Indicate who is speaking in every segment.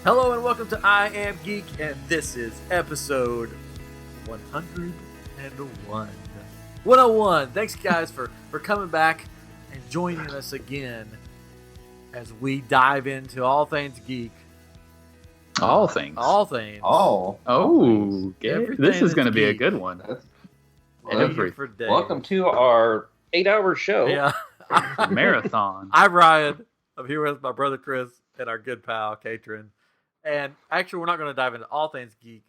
Speaker 1: Hello and welcome to I Am Geek, and this is episode 101. 101. Thanks, guys, for coming back and joining us again as we dive into all things geek.
Speaker 2: All things.
Speaker 1: All things.
Speaker 2: Oh, this is going to be a
Speaker 1: geek.
Speaker 2: good one.
Speaker 1: For days.
Speaker 3: Welcome to our 8-hour show.
Speaker 1: Yeah.
Speaker 2: Marathon.
Speaker 1: I'm Ryan. I'm here with my brother Chris and our good pal Katrin. And actually, we're not going to dive into all things geek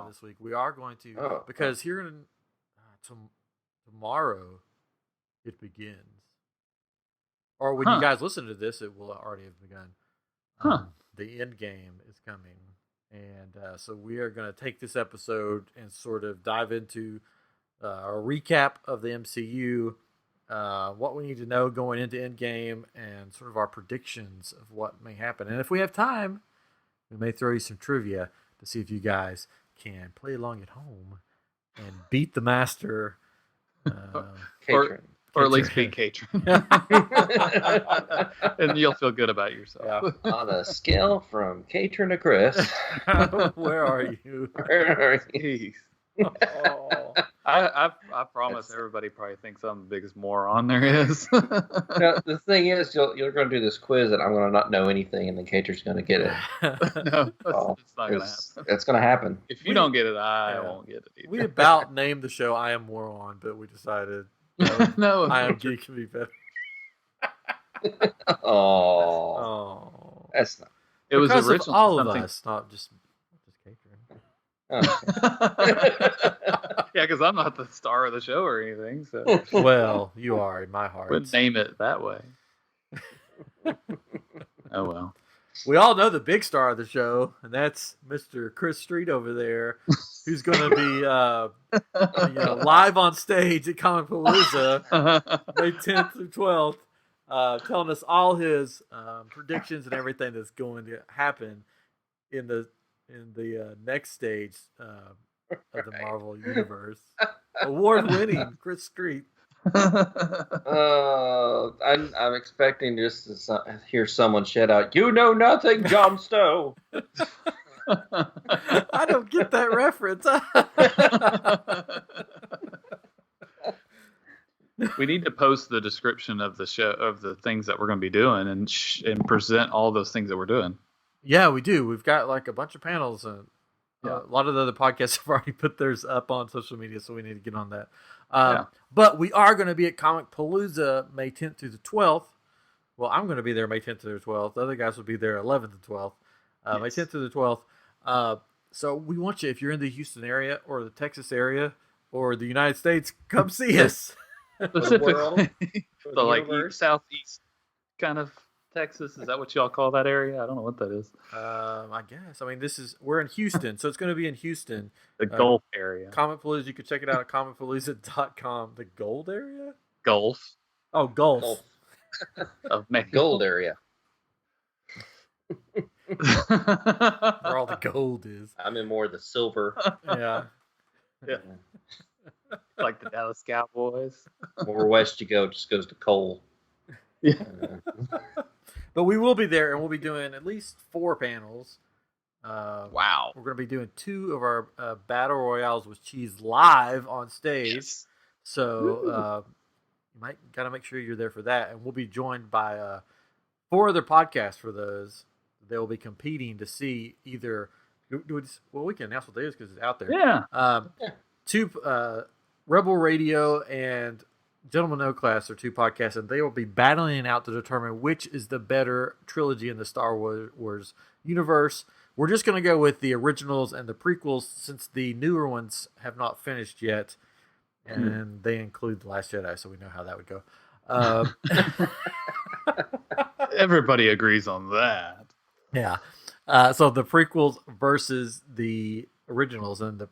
Speaker 1: this week. We are going to, because here in tomorrow it begins. Or when you guys listen to this, it will already have begun. The Endgame is coming. And so we are going to take this episode and sort of dive into a recap of the MCU, what we need to know going into Endgame, and sort of our predictions of what may happen. And if we have time, we may throw you some trivia to see if you guys can play along at home and beat the master.
Speaker 2: Or at least beat Katrin. And you'll feel good about yourself.
Speaker 3: Yeah. On a scale from Katrin to Chris.
Speaker 1: Where are you?
Speaker 3: Where are you?
Speaker 2: I promise everybody probably thinks I'm the biggest moron there is.
Speaker 3: Now, the thing is, you're going to do this quiz and I'm going to not know anything, and then Katrin's going to get it.
Speaker 2: No, it's not going to happen.
Speaker 3: It's going to happen.
Speaker 2: If you don't get it, I won't get it either.
Speaker 1: We about named the show I Am Moron, but we decided
Speaker 2: no,
Speaker 1: I Am Geek can be better.
Speaker 3: That's not.
Speaker 2: It was
Speaker 1: because
Speaker 2: original.
Speaker 1: Of all of us, not just Katrin.
Speaker 2: Yeah, because I'm not the star of the show or anything. So,
Speaker 1: well, you are in my heart.
Speaker 2: Wouldn't name it that way. Oh well.
Speaker 1: We all know the big star of the show, and that's Mr. Chris Street over there, who's going to be live on stage at Comicpalooza May 10th through 12th, telling us all his predictions and everything that's going to happen in the next stage of the Marvel Universe. Award-winning Chris Street.
Speaker 3: I'm expecting just to hear someone shout out, "You know nothing, Jon Snow."
Speaker 1: I don't get that reference.
Speaker 2: We need to post the description of the show, of the things that we're going to be doing, and present all those things that we're doing.
Speaker 1: Yeah, we do. We've got like a bunch of panels, and a lot of the other podcasts have already put theirs up on social media, so we need to get on that. But we are going to be at Comicpalooza May 10th through the 12th. Well, I'm going to be there May 10th through the 12th. The other guys will be there 11th and 12th. May 10th through the 12th. So we want you, if you're in the Houston area or the Texas area or the United States, come see us.
Speaker 2: Specifically, the like southeast kind of Texas. Is that what y'all call that area? I don't know what that is.
Speaker 1: I guess. I mean, we're in Houston, so it's going to be in Houston.
Speaker 2: The Gulf area.
Speaker 1: Comicpalooza, you can check it out at comicpalooza.com. The Gold area?
Speaker 2: Gulf.
Speaker 1: Oh, Gulf.
Speaker 2: Of Mexico.
Speaker 3: Gold area.
Speaker 1: Where all the gold is.
Speaker 3: I'm in more of the silver.
Speaker 1: Yeah.
Speaker 2: Like the Dallas Cowboys.
Speaker 3: More west you go, just goes to coal.
Speaker 2: Yeah.
Speaker 1: But we will be there, and we'll be doing at least 4 panels.
Speaker 2: Wow.
Speaker 1: We're going to be doing 2 of our Battle Royales with Cheese live on stage.
Speaker 2: Yes.
Speaker 1: So you might got to make sure you're there for that. And we'll be joined by 4 other podcasts for those. They will be competing to see either... Well, we can announce what they is because it's out there.
Speaker 2: Yeah.
Speaker 1: 2 Rebel Radio and Gentlemen No Class are 2 podcasts, and they will be battling it out to determine which is the better trilogy in the Star Wars universe. We're just going to go with the originals and the prequels since the newer ones have not finished yet, and they include The Last Jedi, so we know how that would go.
Speaker 2: Everybody agrees on that.
Speaker 1: Yeah. So the prequels versus the originals, and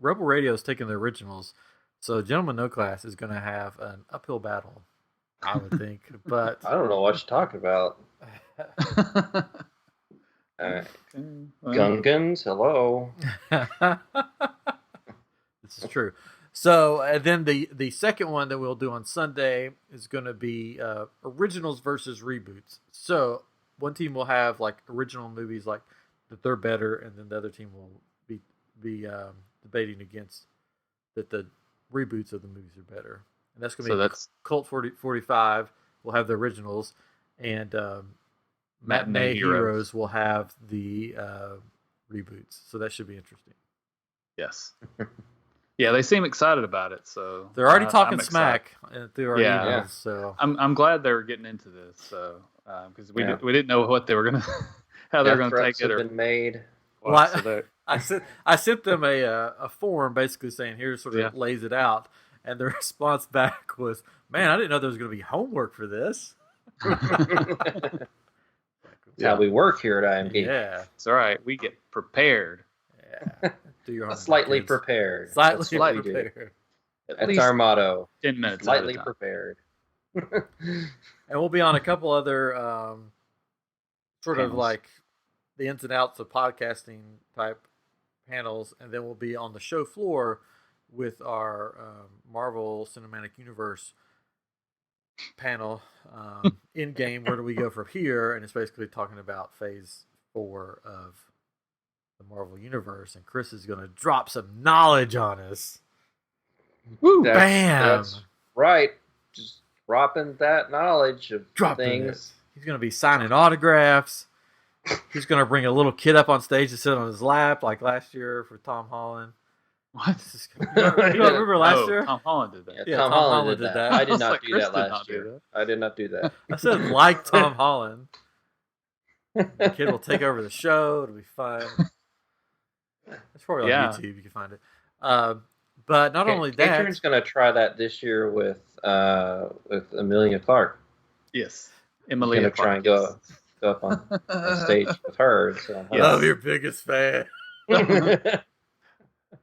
Speaker 1: Rebel Radio is taking the originals. So Gentlemen No Class is going to have an uphill battle, I would think. But
Speaker 3: I don't know what you're talking about. All right. Gungans, hello.
Speaker 1: This is true. So then the second one that we'll do on Sunday is going to be originals versus reboots. So one team will have like original movies like that they're better, and then the other team will be debating against that the reboots of the movies are better. And that's going to be Cult 45 will have the originals, and Matinee Heroes will have the reboots. So that should be interesting.
Speaker 2: Yes. Yeah, they seem excited about it. So
Speaker 1: they're already talking smack through our emails.
Speaker 2: Yeah.
Speaker 1: So
Speaker 2: I'm glad they're getting into this. So because we didn't know what they were gonna how they were gonna take it.
Speaker 3: Have been made.
Speaker 1: Well, I sent them a form basically saying here's sort of lays it out, and the response back was, "Man, I didn't know there was going to be homework for this."
Speaker 3: That's how we work here at IMG.
Speaker 1: Yeah,
Speaker 2: it's all right. We get prepared.
Speaker 1: Yeah, do your
Speaker 3: slightly prepared.
Speaker 1: Slightly prepared.
Speaker 3: That's our motto.
Speaker 2: 10 minutes.
Speaker 3: Slightly prepared.
Speaker 1: And we'll be on a couple other sort
Speaker 2: panels.
Speaker 1: of like the ins and outs of podcasting type panels, and then we'll be on the show floor with our Marvel Cinematic Universe panel. Endgame, where do we go from here? And it's basically talking about Phase 4 of the Marvel Universe, and Chris is going to drop some knowledge on us.
Speaker 3: Woo!
Speaker 1: Bam!
Speaker 3: That's right. Just dropping that knowledge of things.
Speaker 1: He's going to be signing autographs. He's going to bring a little kid up on stage to sit on his lap, like last year for Tom Holland.
Speaker 2: What?
Speaker 1: You don't remember last year?
Speaker 2: Tom Holland did that.
Speaker 3: Yeah, Tom Holland did that. I did not do that last year. I did not do that.
Speaker 1: I said like Tom Holland. The kid will take over the show. It'll be fun. It's probably on YouTube. You can find it. But not only that,
Speaker 3: Caitlin's going to try that this year with Emilia Clarke.
Speaker 2: Yes, Emilia
Speaker 3: Clarke. Going to try and go up on stage with her. So
Speaker 1: I'm your biggest fan.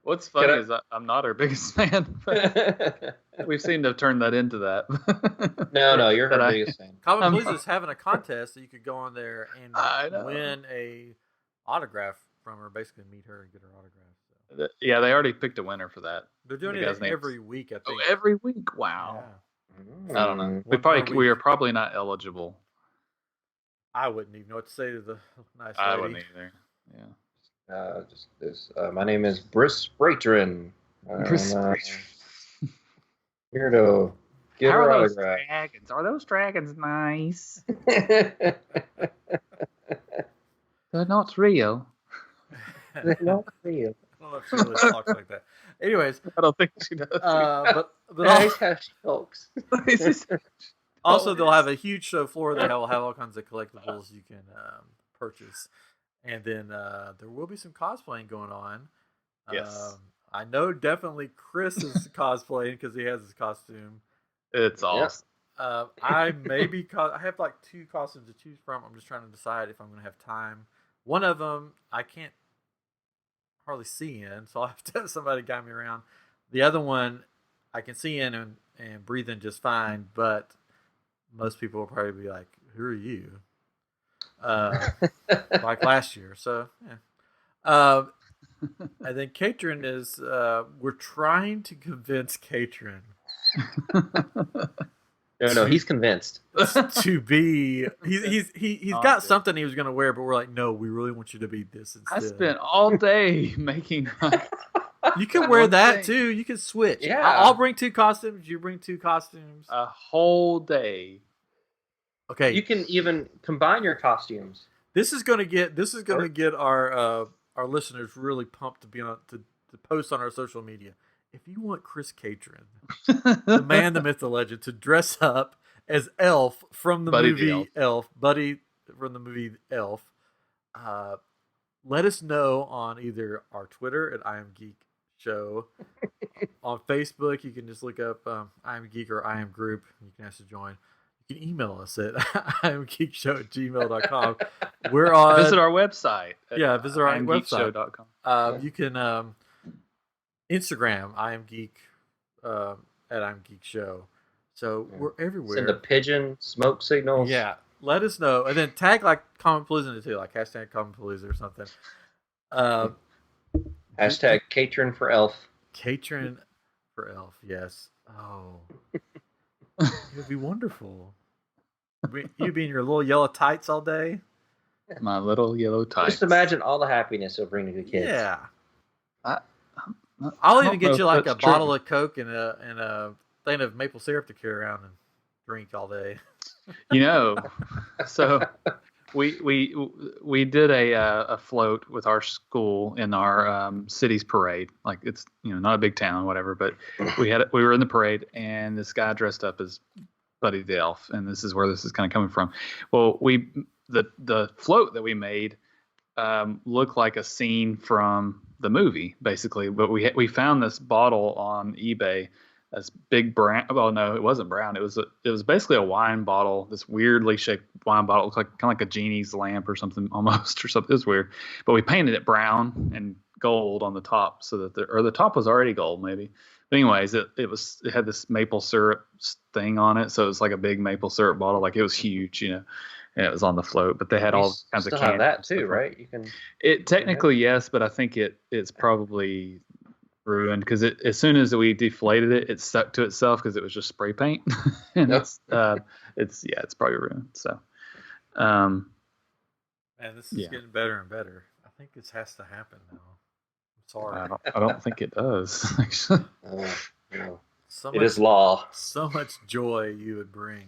Speaker 2: What's funny is I'm not her biggest fan. But we seem to have turned that into that.
Speaker 3: No, you're her biggest fan.
Speaker 1: Comicpalooza is having a contest that you could go on there and win a autograph from her. Basically, meet her and get her autograph. So.
Speaker 2: Yeah, they already picked a winner for that.
Speaker 1: They're doing it every week, I think.
Speaker 2: Oh, every week? Wow.
Speaker 1: Yeah.
Speaker 2: I don't know. We are probably not eligible.
Speaker 1: I wouldn't even know what to say to the nice lady.
Speaker 2: I wouldn't either. Yeah.
Speaker 3: My name is Briss Bratrin. Here to get her autograph.
Speaker 2: Dragons? Are those dragons nice? They're not real.
Speaker 3: They're not real.
Speaker 1: I don't know if she really talks like that. Anyways,
Speaker 2: I don't think she does.
Speaker 3: But that's how she talks.
Speaker 1: Also, they'll have a huge show floor. They will have all kinds of collectibles you can purchase. And then there will be some cosplaying going on.
Speaker 2: Yes.
Speaker 1: I know definitely Chris is cosplaying because he has his costume.
Speaker 2: It's awesome.
Speaker 1: I have like 2 costumes to choose from. I'm just trying to decide if I'm going to have time. One of them I can't hardly see in, so I'll have to have somebody guide me around. The other one I can see in and breathe in just fine, but most people will probably be like, "Who are you?" Like last year. So yeah. And then Katrin is. We're trying to convince Katrin.
Speaker 3: No, he's convinced.
Speaker 1: To be, he's got something he was going to wear, but we're like, no, we really want you to be this instead.
Speaker 2: I spent all day making.
Speaker 1: You can wear that too. You can switch.
Speaker 3: Yeah,
Speaker 1: I'll bring 2 costumes. You bring 2 costumes.
Speaker 2: A whole day.
Speaker 1: Okay.
Speaker 3: You can even combine your costumes.
Speaker 1: This is going to get our listeners really pumped to be on to post on our social media. If you want Chris Katrin, the man, the myth, the legend, to dress up as Elf from the movie Elf, Buddy from the movie Elf, let us know on either our Twitter at I Am Geek Show. On Facebook, you can just look up I Am Geek or I Am Group. You can ask to join. You can email us at iamgeekshow@gmail.com. We're on.
Speaker 2: Visit our website.
Speaker 1: Visit our website.
Speaker 2: iamgeekshow.com.
Speaker 1: You can Instagram I Am Geek at I Am Geek Show. So we're everywhere.
Speaker 3: Send a pigeon smoke signals.
Speaker 1: Yeah, let us know, and then tag like Comicpalooza too, like hashtag Comicpalooza or something.
Speaker 3: Hashtag Katrin for Elf.
Speaker 1: Katrin for Elf. Yes. Oh. It would be wonderful. You'd be in your little yellow tights all day.
Speaker 2: My little yellow tights.
Speaker 3: Just imagine all the happiness it'll bring to the kids.
Speaker 1: Yeah.
Speaker 2: I'll
Speaker 1: even get you like a bottle of Coke and a thing of maple syrup to carry around and drink all day.
Speaker 2: So we did a float with our school in our city's parade. Like it's not a big town, whatever, but we were in the parade and this guy dressed up as Buddy the Elf, and this is where this is kind of coming from. Well, the float that we made looked like a scene from the movie, basically. But we found this bottle on eBay, this big brown. Well, no, it wasn't brown. It was basically a wine bottle, this weirdly shaped wine bottle. It looked like kind of like a genie's lamp or something, almost, or something. It was weird. But we painted it brown and gold on the top, so that the top was already gold, maybe. But anyways, it had this maple syrup thing on it, so it was like a big maple syrup bottle, like it was huge, and it was on the float. But they had all kinds of candy.
Speaker 3: Have that too, right? You can.
Speaker 2: It technically yes, but I think it's probably ruined because as soon as we deflated it, it stuck to itself because it was just spray paint, and it's probably ruined. So,
Speaker 1: man, this is getting better and better. I think this has to happen now. Sorry.
Speaker 2: I don't think it does, actually.
Speaker 3: No. It is law.
Speaker 1: So much joy you would bring.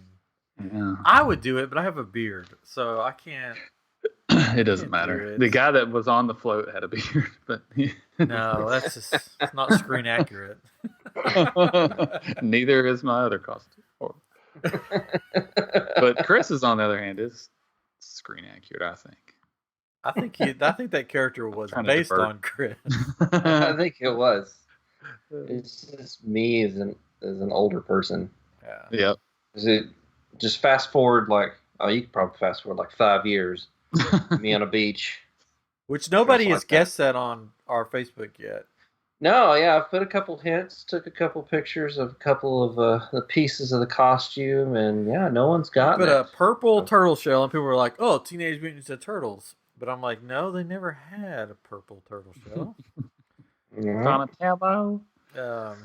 Speaker 2: Yeah.
Speaker 1: I would do it, but I have a beard, so I can't.
Speaker 2: It doesn't matter. The guy that was on the float had a beard, but
Speaker 1: no, it's not screen accurate.
Speaker 2: Neither is my other costume. But Chris's, on the other hand, is screen accurate, I think.
Speaker 1: I think that character was based on Chris.
Speaker 3: I think it was. It's just me as an older person.
Speaker 1: Yeah.
Speaker 2: Yep.
Speaker 3: Is it just fast forward you could probably fast forward 5 years. Me on a beach.
Speaker 1: Which nobody has guessed that on our Facebook yet.
Speaker 3: No, yeah, I've put a couple hints, took a couple pictures of a couple of the pieces of the costume, and yeah, no one's gotten it.
Speaker 1: But a purple turtle shell, and people were like, "Oh, Teenage Mutant Ninja Turtles." But I'm like, no, they never had a purple turtle shell.
Speaker 2: Donatello.
Speaker 1: And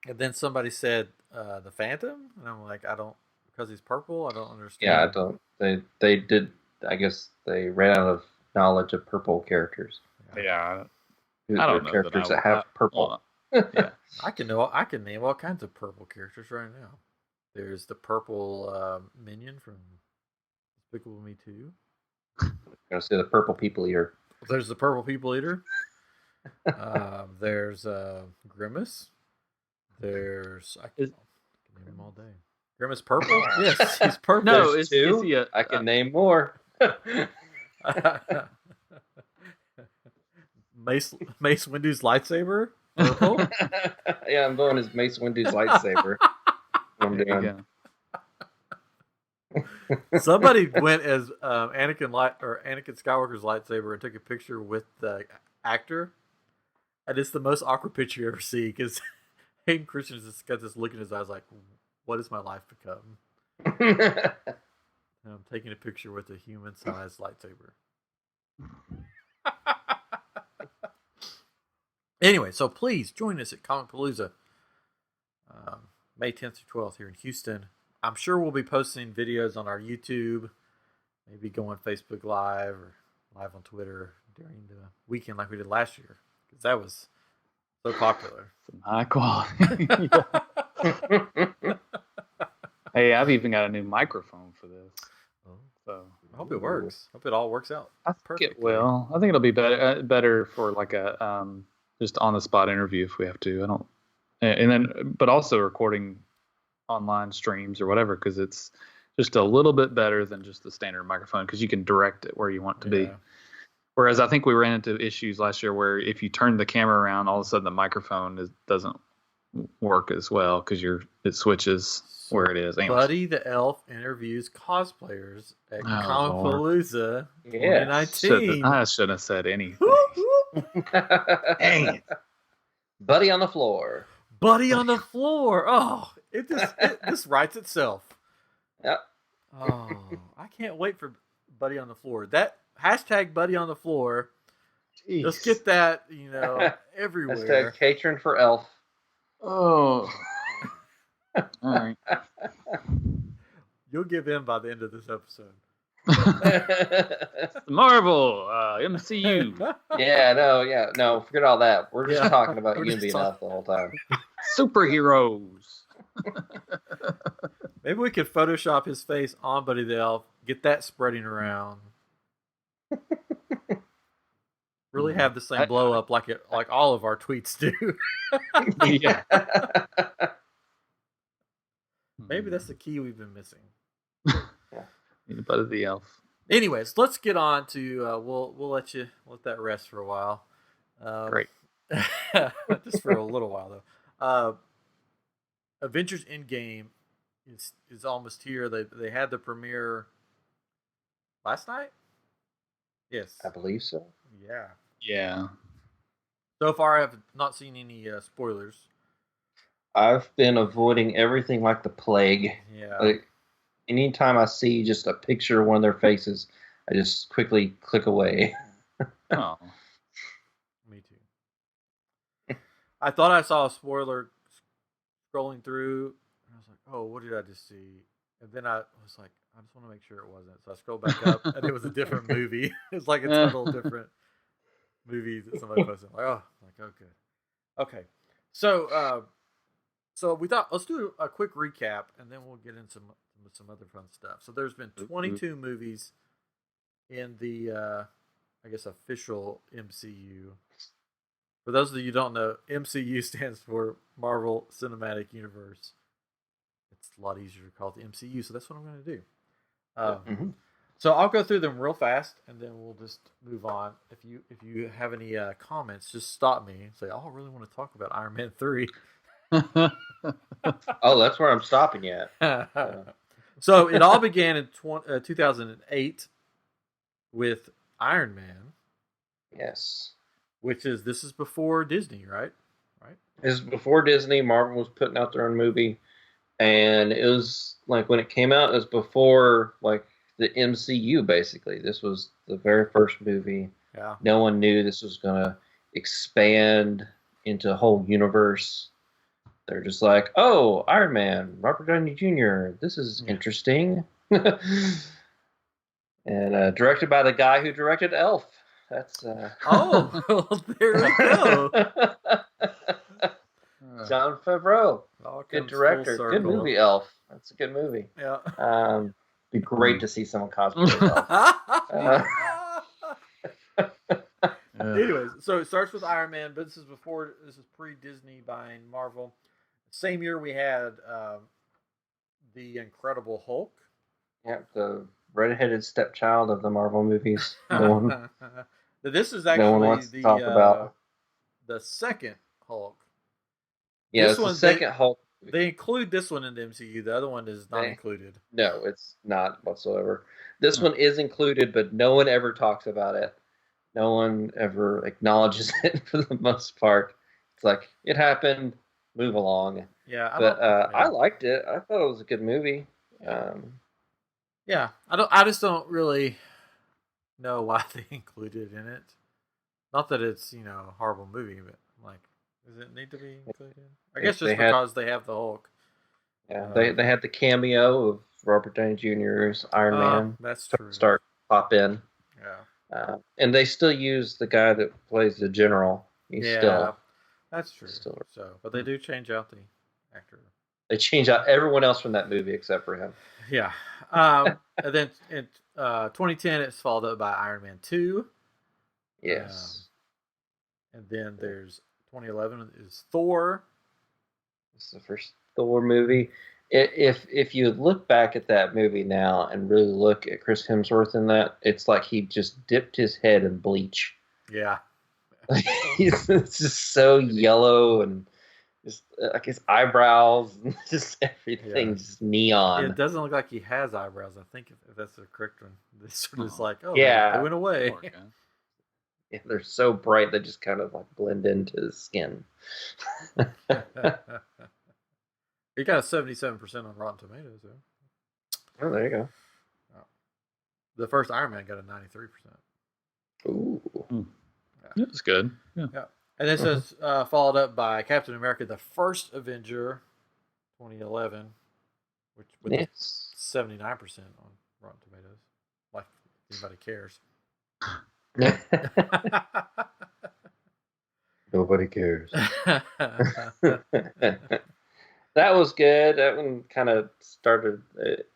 Speaker 1: then somebody said the Phantom, and I'm like, because he's purple, I don't understand.
Speaker 3: Yeah, I don't. They did. I guess they ran out of knowledge of purple characters.
Speaker 2: Yeah, I don't know
Speaker 3: characters that have purple.
Speaker 1: Yeah, I can name all kinds of purple characters right now. There's the purple minion from Despicable Me 2.
Speaker 3: Gotta say the purple people eater.
Speaker 1: There's the purple people eater. There's Grimace. I can name them all day. Grimace purple? Yes, he's purple.
Speaker 3: No, it's two. I can name more.
Speaker 1: Mace Windu's lightsaber. Purple.
Speaker 3: Yeah, I'm going as Mace Windu's lightsaber. I'm doing.
Speaker 1: Somebody went as Anakin Skywalker's lightsaber and took a picture with the actor, and it's the most awkward picture you ever see because Hayden Christensen just got this look in his eyes like, "What has my life become?" And I'm taking a picture with a human-sized lightsaber. Anyway, so please join us at Comicpalooza, May 10th through 12th here in Houston. I'm sure we'll be posting videos on our YouTube, maybe going Facebook Live or live on Twitter during the weekend like we did last year, because that was so popular.
Speaker 2: Some high quality. Hey, I've even got a new microphone for this. So
Speaker 1: I hope it works. Hope it all works out.
Speaker 2: I think it will. I think it'll be better for like a just on the spot interview if we have to. But also recording online streams or whatever, because it's just a little bit better than just the standard microphone because you can direct it where you want it to be. Whereas I think we ran into issues last year where if you turn the camera around, all of a sudden the microphone doesn't work as well because it switches where it is. Anyways.
Speaker 1: Buddy the Elf interviews cosplayers at Comicpalooza 2019.
Speaker 2: I shouldn't have said anything.
Speaker 3: Dang it. Buddy on the floor.
Speaker 1: Buddy on the floor. Oh, it just writes itself.
Speaker 3: Yep.
Speaker 1: Oh, I can't wait for Buddy on the floor. That hashtag Buddy on the floor. Jeez. Let's get that, everywhere.
Speaker 3: Hashtag Catron for Elf.
Speaker 2: Oh. All right.
Speaker 1: You'll give in by the end of this episode.
Speaker 2: Marvel, MCU.
Speaker 3: No, forget all that. We're just talking about
Speaker 1: we're
Speaker 3: you
Speaker 1: just
Speaker 3: being
Speaker 1: talking-
Speaker 3: Elf the whole time.
Speaker 2: Superheroes.
Speaker 1: Maybe we could Photoshop his face on Buddy the Elf, get that spreading around. Really have the same blow up like all of our tweets do.
Speaker 2: Yeah.
Speaker 1: Maybe that's the key we've been missing.
Speaker 2: Buddy the Elf.
Speaker 1: Anyways, let's get on to we'll let that rest for a while.
Speaker 2: Great.
Speaker 1: Just for a little while though. Avengers Endgame is almost here. They had the premiere last night. Yes,
Speaker 3: I believe so.
Speaker 1: Yeah.
Speaker 2: Yeah.
Speaker 1: So far, I have not seen any spoilers.
Speaker 3: I've been avoiding everything like the plague.
Speaker 1: Yeah.
Speaker 3: Like, anytime I see just a picture of one of their faces, I just quickly click away.
Speaker 2: Oh.
Speaker 1: Me too. I thought I saw a spoiler scrolling through, and I was like, "Oh, what did I just see?" And then I was like, "I just want to make sure it wasn't." So I scrolled back up, and it was a different movie. It's like a total different movie that somebody posted. I'm like, oh, good. Okay, so we thought let's do a quick recap, and then we'll get into some other fun stuff. So there's been 22 movies in the, I guess, official MCU. For those of you who don't know, MCU stands for Marvel Cinematic Universe. It's a lot easier to call it the MCU, so that's what I'm going to do. So I'll go through them real fast, and then we'll just move on. If you have any comments, just stop me and say, "Oh, I really want to talk about Iron Man 3."
Speaker 3: Oh, that's where I'm stopping you at.
Speaker 1: So it all began in 2008 with Iron Man.
Speaker 3: Yes.
Speaker 1: This is before Disney, right? Right.
Speaker 3: This is before Disney. Marvel was putting out their own movie, and it was like when it came out, it was before like the MCU. Basically, this was the very first movie.
Speaker 1: Yeah.
Speaker 3: No one knew this was gonna expand into a whole universe. They're just like, oh, Iron Man, Robert Downey Jr. This is interesting. And directed by the guy who directed Elf. That's
Speaker 1: Oh, well, there we go.
Speaker 3: Jon Favreau. Good director. Good movie, Elf. That's a good movie.
Speaker 1: Yeah.
Speaker 3: Be great to see someone cosplay as Elf.
Speaker 1: Anyways, so it starts with Iron Man, but this is pre-Disney buying Marvel. Same year we had the Incredible Hulk.
Speaker 3: Yeah, the redheaded stepchild of the Marvel movies.
Speaker 1: This is actually
Speaker 3: no one wants to talk about
Speaker 1: the second Hulk.
Speaker 3: Yeah, it's the second Hulk movie.
Speaker 1: They include this one in the MCU. The other one is not included.
Speaker 3: No, it's not whatsoever. This one is included, but no one ever talks about it. No one ever acknowledges it for the most part. It's like, it happened, move along.
Speaker 1: Yeah,
Speaker 3: I liked it. I thought it was a good movie.
Speaker 1: Yeah, I just don't really know why they included it in it. Not that it's a horrible movie, but like, does it need to be included? I guess just because they have the Hulk.
Speaker 3: Yeah, they had the cameo of Robert Downey Jr.'s Iron Man.
Speaker 1: That's true.
Speaker 3: Pop in.
Speaker 1: Yeah.
Speaker 3: And they still use the guy that plays the general.
Speaker 1: That's true. But they do change out the actor.
Speaker 3: They change out everyone else from that movie except for him.
Speaker 1: Yeah. And then in 2010, it's followed up by Iron Man 2.
Speaker 3: Yes.
Speaker 1: And then there's 2011 is Thor.
Speaker 3: This is the first Thor movie. If you look back at that movie now and really look at Chris Hemsworth in that, it's like he just dipped his head in bleach.
Speaker 1: Yeah.
Speaker 3: It's just so yellow and just like his eyebrows and just everything just neon.
Speaker 1: It doesn't look like he has eyebrows. I think if that's the correct one. It's sort of just like,
Speaker 3: yeah,
Speaker 1: they went away.
Speaker 3: Yeah, they're so bright they just kind of like blend into his skin.
Speaker 1: He got a 77% on Rotten Tomatoes, though.
Speaker 3: Oh, there you go.
Speaker 1: The first Iron Man got a 93%.
Speaker 3: Ooh.
Speaker 2: Yeah. That's good. Yeah.
Speaker 1: And this is followed up by Captain America, the First Avenger, 2011, which with 79% on Rotten Tomatoes. Like anybody cares.
Speaker 3: Nobody cares. That was good. That one kind of started it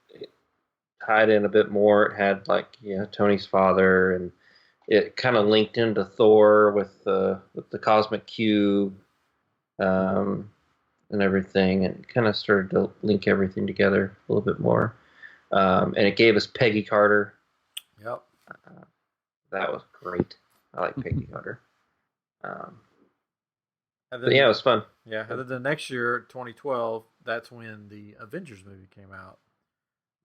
Speaker 3: tied in a bit more. It had like Tony's father, and it kind of linked into Thor with the cosmic cube, and everything, and kind of started to link everything together a little bit more. And it gave us Peggy Carter.
Speaker 1: Yep.
Speaker 3: That was great. I like Peggy Carter.
Speaker 1: Then,
Speaker 3: but yeah, it was fun.
Speaker 1: Yeah, and then the next year, 2012, that's when the Avengers movie came out,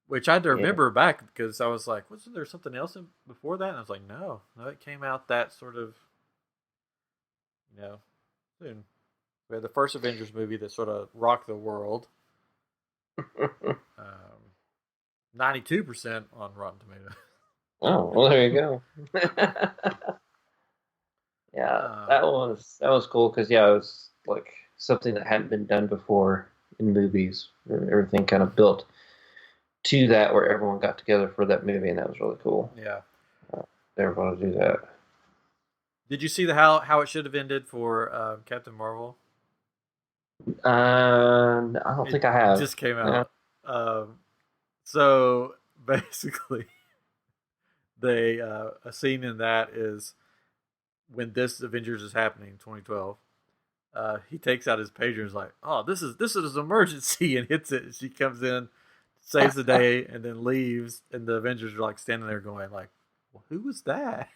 Speaker 1: which I had to remember back because I was like, wasn't there something else before that? And I was like, no, it came out that sort of, soon. We had the first Avengers movie that sort of rocked the world. 92% on Rotten Tomatoes.
Speaker 3: Oh, well, there you go. Yeah, that was cool because it was like something that hadn't been done before in movies. Everything kind of built to that, where everyone got together for that movie, and that was really cool.
Speaker 1: Yeah,
Speaker 3: they were going to do that.
Speaker 1: Did you see how it should have ended for Captain Marvel?
Speaker 3: I don't think I have.
Speaker 1: It just came out. Yeah. So basically, a scene in that is when this Avengers is happening, 2012. He takes out his pager and is like, "Oh, this is an emergency," and hits it. And she comes in, saves the day, and then leaves. And the Avengers are like standing there going, like, "Well, who was that?"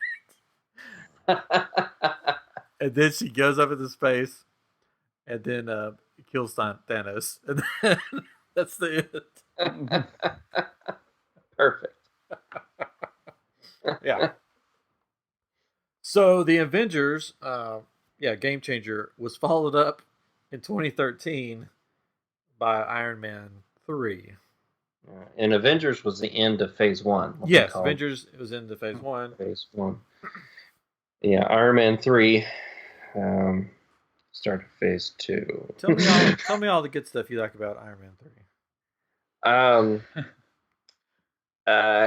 Speaker 1: And then she goes up into space, and then kills Thanos, and then that's the end.
Speaker 3: Perfect.
Speaker 1: Yeah. So the Avengers, Game Changer, was followed up in 2013 by Iron Man 3.
Speaker 3: And Avengers was the end of Phase 1.
Speaker 1: Yes, Avengers was into Phase 1.
Speaker 3: Phase 1. Yeah, Iron Man 3 started Phase 2.
Speaker 1: Tell me all the good stuff you like about Iron Man
Speaker 3: 3.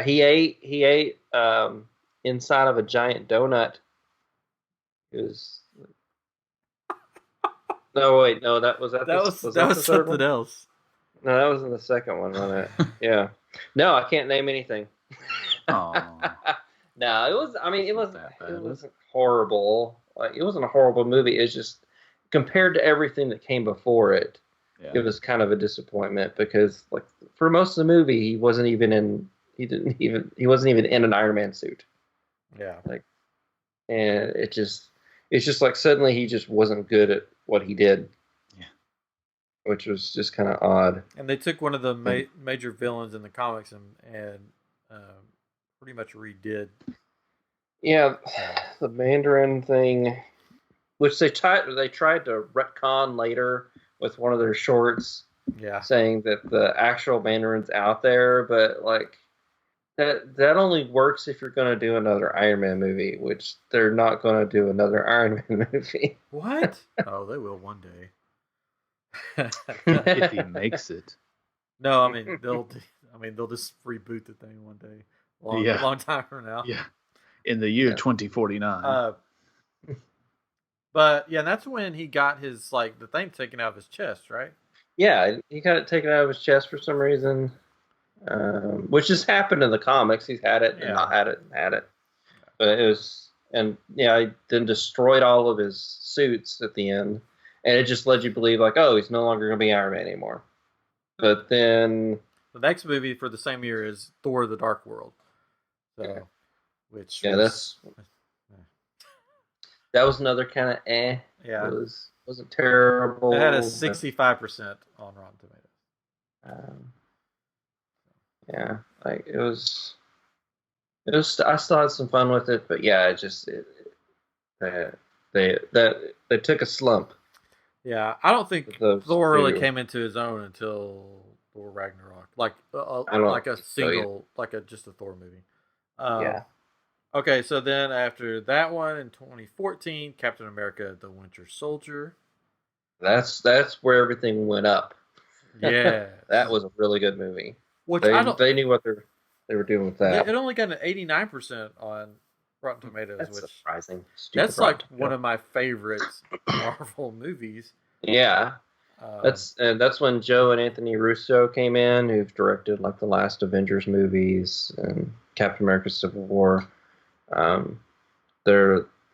Speaker 3: He ate inside of a giant donut. It was. No, wait, no, that was
Speaker 1: something else.
Speaker 3: No, that was in the second one, wasn't it? Yeah. No, I can't name anything.
Speaker 2: Oh.
Speaker 3: No, it was. I mean, it wasn't horrible. Like, it wasn't a horrible movie. It's just compared to everything that came before it. Yeah. It was kind of a disappointment because, like, for most of the movie, he wasn't even in an Iron Man suit.
Speaker 1: Yeah.
Speaker 3: Like, and it's just like suddenly he just wasn't good at what he did.
Speaker 2: Yeah.
Speaker 3: Which was just kind of odd.
Speaker 1: And they took one of the major villains in the comics and pretty much redid.
Speaker 3: Yeah, the Mandarin thing, which they tried to retcon later with one of their shorts.
Speaker 1: Yeah.
Speaker 3: Saying that the actual Mandarin's out there, but like that only works if you're going to do another Iron Man movie, which they're not going to do another Iron Man movie.
Speaker 1: What? Oh, they will one day.
Speaker 2: If he makes it.
Speaker 1: No, I mean they'll just reboot the thing one day. Long time from now.
Speaker 2: Yeah. In the year 2049.
Speaker 1: But yeah, that's when he got his the thing taken out of his chest, right?
Speaker 3: Yeah, he got it taken out of his chest for some reason, which has happened in the comics. He's had it and not had it and had it. But it was, and he then destroyed all of his suits at the end, and it just led you to believe like, oh, he's no longer going to be Iron Man anymore. But then
Speaker 1: the next movie for the same year is Thor: The Dark World. So, which
Speaker 3: that was another kind of
Speaker 1: Yeah,
Speaker 3: it wasn't terrible.
Speaker 1: It had a 65% on Rotten Tomatoes.
Speaker 3: Yeah, like it was. I still had some fun with it, but yeah, they took a slump.
Speaker 1: Yeah, I don't think Thor really came into his own until Thor Ragnarok, like just a Thor movie.
Speaker 3: Yeah.
Speaker 1: Okay, so then after that one in 2014, Captain America: The Winter Soldier.
Speaker 3: That's where everything went up.
Speaker 1: Yeah,
Speaker 3: that was a really good movie.
Speaker 1: Which
Speaker 3: they knew what they're. they were doing with that.
Speaker 1: It only got an 89% on Rotten Tomatoes,
Speaker 3: That's
Speaker 1: which
Speaker 3: surprising. Stupid
Speaker 1: that's like
Speaker 3: Rotten
Speaker 1: one of my favorite Marvel movies.
Speaker 3: Yeah, that's when Joe and Anthony Russo came in, who've directed like the last Avengers movies and Captain America: Civil War.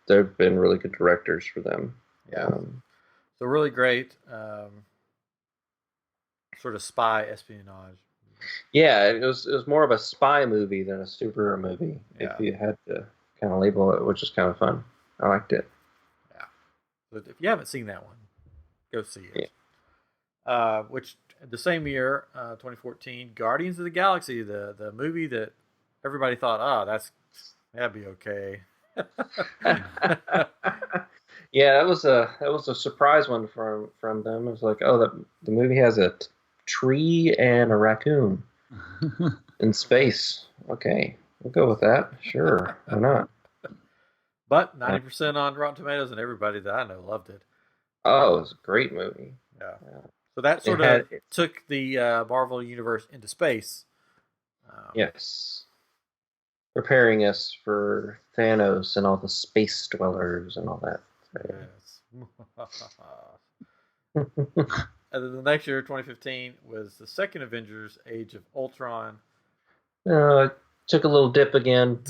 Speaker 3: They've been really good directors for them.
Speaker 1: Yeah, so really great sort of spy espionage.
Speaker 3: Yeah, it was more of a spy movie than a superhero movie, if you had to kind of label it, which is kind of fun. I liked it.
Speaker 1: Yeah, but if you haven't seen that one, go see it.
Speaker 3: Yeah.
Speaker 1: Which the same year, 2014, Guardians of the Galaxy, the movie that everybody thought, that'd be okay.
Speaker 3: Yeah, that was a surprise one from them. It was like, the movie has a tree and a raccoon in space. Okay, we'll go with that. Sure, why not?
Speaker 1: But 90% on Rotten Tomatoes, and everybody that I know loved it.
Speaker 3: Oh, it was a great movie.
Speaker 1: Yeah. So that sort of took the Marvel universe into space.
Speaker 3: Yes. Preparing us for Thanos and all the space dwellers and all that.
Speaker 1: Yes. And then the next year, 2015, was the second Avengers: Age of Ultron.
Speaker 3: Took a little dip again.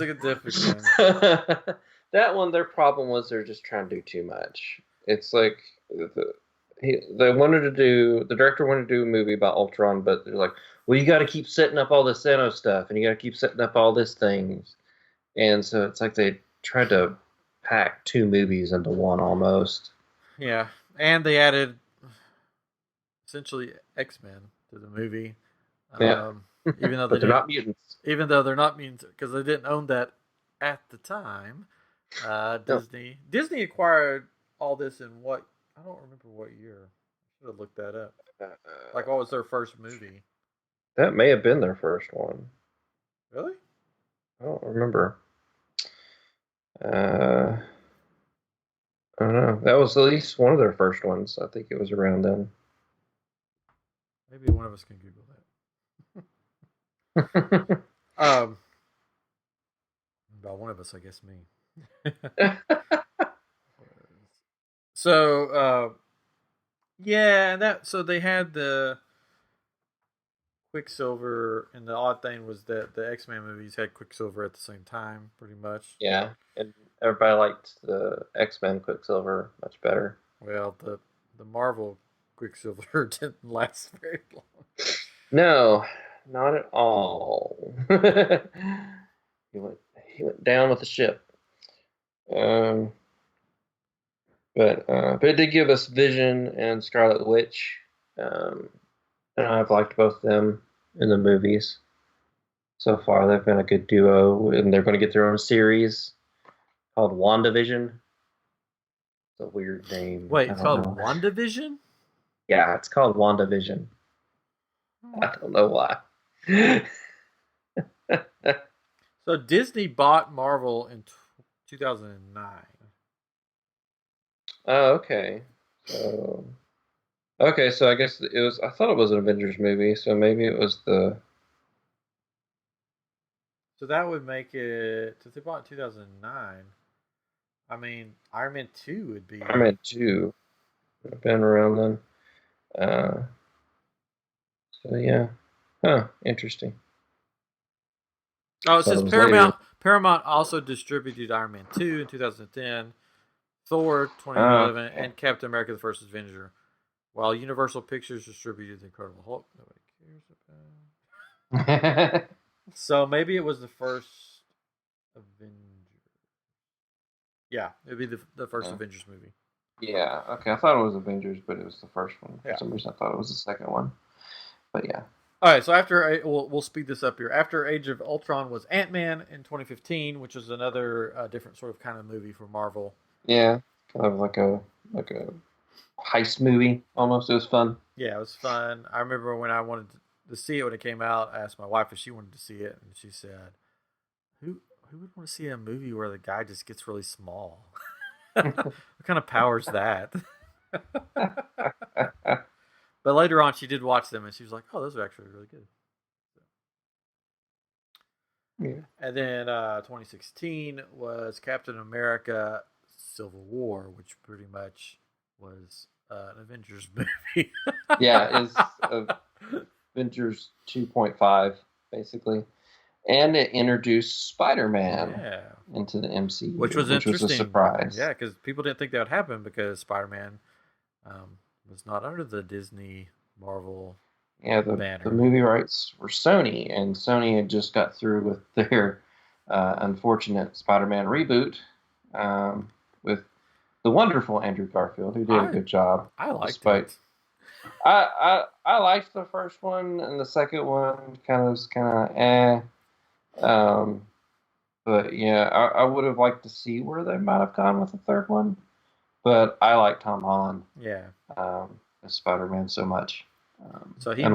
Speaker 3: That one, their problem was they're just trying to do too much. It's like the director wanted to do a movie about Ultron, but they're like, well, you got to keep setting up all this Thanos stuff, and you got to keep setting up all this things, and so it's like they tried to pack two movies into one almost.
Speaker 1: Yeah, and they added essentially X-Men to the movie.
Speaker 3: Yeah.
Speaker 1: Even though
Speaker 3: they're not mutants.
Speaker 1: Even though they're not mutants, because they didn't own that at the time. Disney acquired all this in what? I don't remember what year. I should have looked that up. Like, what was their first movie?
Speaker 3: That may have been their first one.
Speaker 1: Really?
Speaker 3: I don't remember. I don't know. That was at least one of their first ones. I think it was around then.
Speaker 1: Maybe one of us can Google that. About one of us, I guess me. So, so they had the Quicksilver, and the odd thing was that the X-Men movies had Quicksilver at the same time, pretty much.
Speaker 3: Yeah, and everybody liked the X-Men Quicksilver much better.
Speaker 1: Well, the Marvel Quicksilver didn't last very long.
Speaker 3: No, not at all. He went down with the ship. But it did give us Vision and Scarlet Witch, and I've liked both of them in the movies so far. They've been a good duo, and they're going to get their own series called WandaVision. It's a weird name.
Speaker 1: Wait, it's called WandaVision?
Speaker 3: Yeah, it's called WandaVision. I don't know why.
Speaker 1: So Disney bought Marvel in 2009.
Speaker 3: Oh, okay. So I guess it was. I thought it was an Avengers movie, so maybe it was the.
Speaker 1: So that would make it. Since they bought in 2009, I mean, Iron Man 2 would be.
Speaker 3: Iron Man 2 would have been around then. So yeah, interesting.
Speaker 1: Oh, it says Paramount. Later. Paramount also distributed Iron Man 2 in 2010, Thor 2011, and Captain America: The First Avenger, while Universal Pictures distributed The Incredible Hulk. Nobody cares about. So maybe it was the first Avengers. Yeah, it'd be the first Avengers movie.
Speaker 3: Yeah. Okay. I thought it was Avengers, but it was the first one. For some reason, I thought it was the second one. But yeah.
Speaker 1: All right. So after we'll speed this up here. After Age of Ultron was Ant-Man in 2015, which is another different sort of kind of movie for Marvel.
Speaker 3: Yeah, kind of like a heist movie almost. It was fun.
Speaker 1: Yeah, it was fun. I remember when I wanted to see it when it came out. I asked my wife if she wanted to see it, and she said, "Who would want to see a movie where the guy just gets really small? What kind of power is that?" But later on, she did watch them, and she was like, "Oh, those are actually really good."
Speaker 3: Yeah.
Speaker 1: And then 2016 was Captain America: Civil War, which pretty much was an Avengers movie.
Speaker 3: Yeah, is Avengers 2.5 basically, and it introduced Spider-Man
Speaker 1: Yeah,
Speaker 3: into the MCU,
Speaker 1: which was
Speaker 3: a
Speaker 1: interesting.
Speaker 3: surprise.
Speaker 1: Yeah, because people didn't think that would happen because Spider-Man was not under the Disney Marvel banner.
Speaker 3: The movie rights were Sony, and Sony had just got through with their unfortunate Spider-Man reboot with the wonderful Andrew Garfield, who did a good job.
Speaker 1: I liked it.
Speaker 3: I liked the first one, and the second one was kind of eh. But yeah, I would have liked to see where they might have gone with the third one. But I like Tom Holland.
Speaker 1: Yeah.
Speaker 3: As Spider-Man so much.
Speaker 1: So he he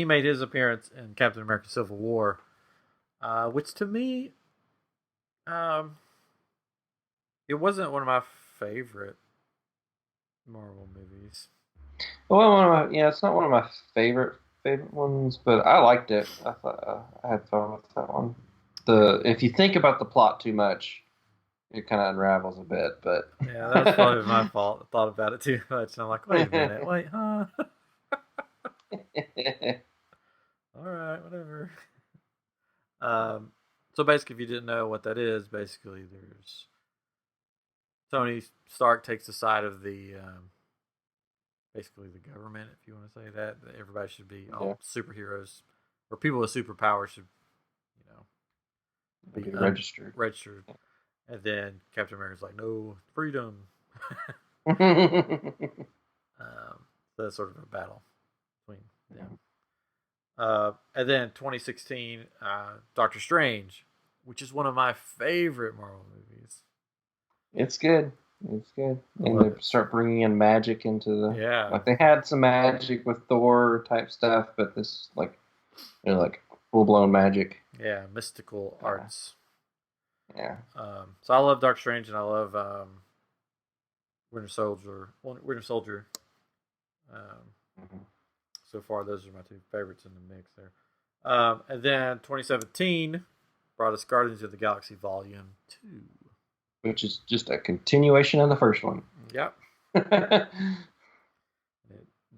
Speaker 1: made his appearance in Captain America: Civil War, which to me, it wasn't one of my favorite Marvel movies.
Speaker 3: Well, it's not one of my favorite ones, but I liked it. I thought I had fun with that one. If you think about the plot too much, it kind of unravels a bit. But
Speaker 1: yeah, that's probably my fault. I thought about it too much, and I'm like, wait a minute, wait, huh? All right, whatever. So basically, if you didn't know what that is, basically there's Tony Stark takes the side of the basically the government, if you want to say that everybody should be all superheroes, or people with superpowers should,
Speaker 3: be registered.
Speaker 1: And then Captain America's like, no, freedom. So that's sort of a battle between them. And then 2016, Doctor Strange, which is one of my favorite Marvel movies.
Speaker 3: It's good. And they start bringing in magic into the like they had some magic with Thor type stuff, but this like full blown magic.
Speaker 1: Yeah, mystical arts.
Speaker 3: Yeah.
Speaker 1: So I love Doctor Strange, and I love Winter Soldier. So far, those are my two favorites in the mix there. And then 2017 brought us Guardians of the Galaxy Volume 2.
Speaker 3: Which is just a continuation of the first one.
Speaker 1: Yep. It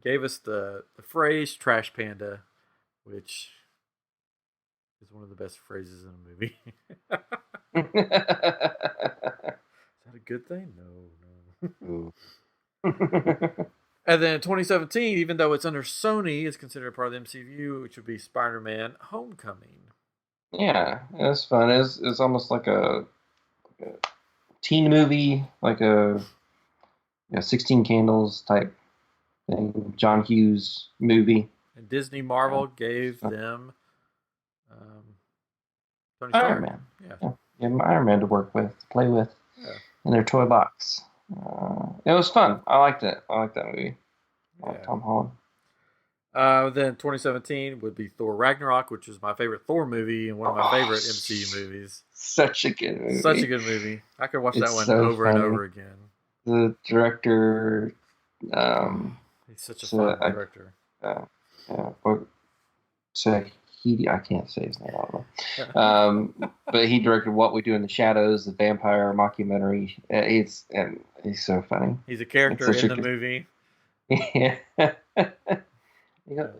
Speaker 1: gave us the phrase Trash Panda, which is one of the best phrases in a movie. Is that a good thing? No. And then 2017, even though it's under Sony, is considered part of the MCU, which would be Spider-Man: Homecoming.
Speaker 3: Yeah, it's fun. It's almost like a teen movie, like a 16 Candles type thing, John Hughes movie.
Speaker 1: And Disney Marvel gave them Tony
Speaker 3: Iron Man. Yeah, Iron Man to work with, to play with in their toy box. It was fun. I liked it. I liked that movie. Tom Holland.
Speaker 1: Then 2017 would be Thor Ragnarok, which is my favorite Thor movie and one of my favorite MCU movies.
Speaker 3: Such a good movie.
Speaker 1: I could watch that one over and over again.
Speaker 3: The director,
Speaker 1: he's such a fun director.
Speaker 3: I can't say his name. I don't know. But he directed What We Do in the Shadows, the vampire mockumentary. He's so funny.
Speaker 1: He's a character in the movie.
Speaker 3: Yeah.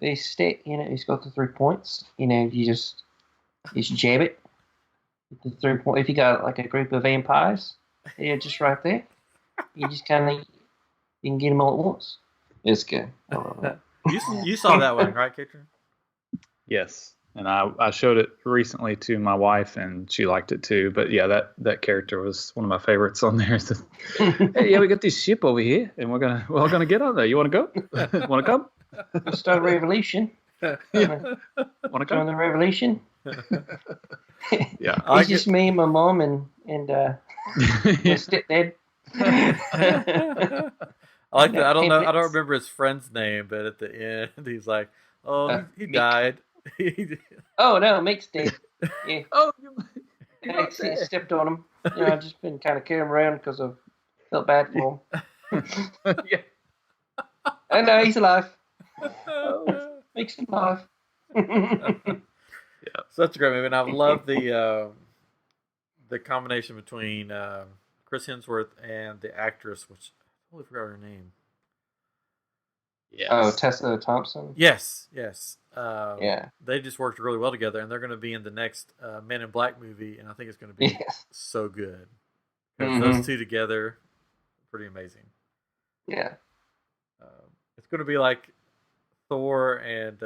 Speaker 3: He's got the 3 points. You just jab it. The 3 point. If you got like a group of vampires, just right there. You just you can get them all at once. It's good. I love it.
Speaker 1: You saw that one, right, Kitchen?
Speaker 2: Yes, and I showed it recently to my wife, and she liked it too. But yeah, that character was one of my favorites on there. So, hey, we got this ship over here, and we're all gonna get on there. You want to go? Want to come?
Speaker 3: Let's start a revolution. Want to join the revolution?
Speaker 2: Yeah,
Speaker 3: it's just me, my mom, and my stepdad.
Speaker 1: I like that. I don't know. I don't remember his friend's name, but at the end, he's like, "Oh, he died."
Speaker 3: Oh no, Mick's dead. Yeah.
Speaker 2: Oh,
Speaker 3: I stepped on him. I've just been kind of carrying him around because I felt bad for him.
Speaker 2: Yeah.
Speaker 3: And he's alive. Mick's alive.
Speaker 2: Yeah.
Speaker 1: Such a great movie, and I love the combination between Chris Hemsworth and the actress, which I totally forgot her name.
Speaker 2: Yes.
Speaker 3: Oh, Tessa Thompson?
Speaker 1: Yes.
Speaker 3: Yeah.
Speaker 1: They just worked really well together, and they're going to be in the next Men in Black movie, and I think it's going to be so good. Because those two together, pretty amazing.
Speaker 3: Yeah.
Speaker 1: It's going to be like Thor and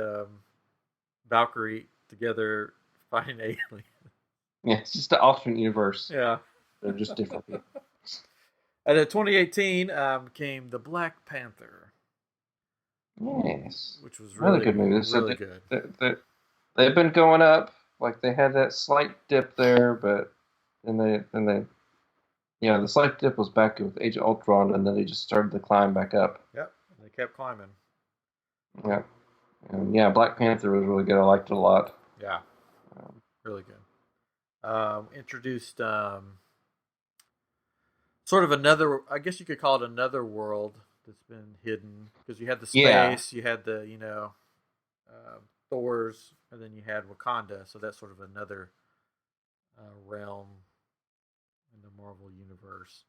Speaker 1: Valkyrie together fighting aliens.
Speaker 3: Yeah, it's just an alternate universe.
Speaker 1: Yeah.
Speaker 3: They're just different people.
Speaker 1: And in 2018 came The Black Panther.
Speaker 3: Yes.
Speaker 1: Which was really
Speaker 3: good movie.
Speaker 1: Really good.
Speaker 3: They've been going up. Like, they had that slight dip there, but then they the slight dip was back with Age of Ultron, and then they just started to climb back up.
Speaker 1: Yep, they kept climbing.
Speaker 3: Yeah. And yeah, Black Panther was really good. I liked it a lot.
Speaker 1: Yeah. Really good. Introduced sort of another, I guess you could call it another world that's been hidden, because you had the space, you had the Thor's, and then you had Wakanda, so that's sort of another realm in the Marvel universe,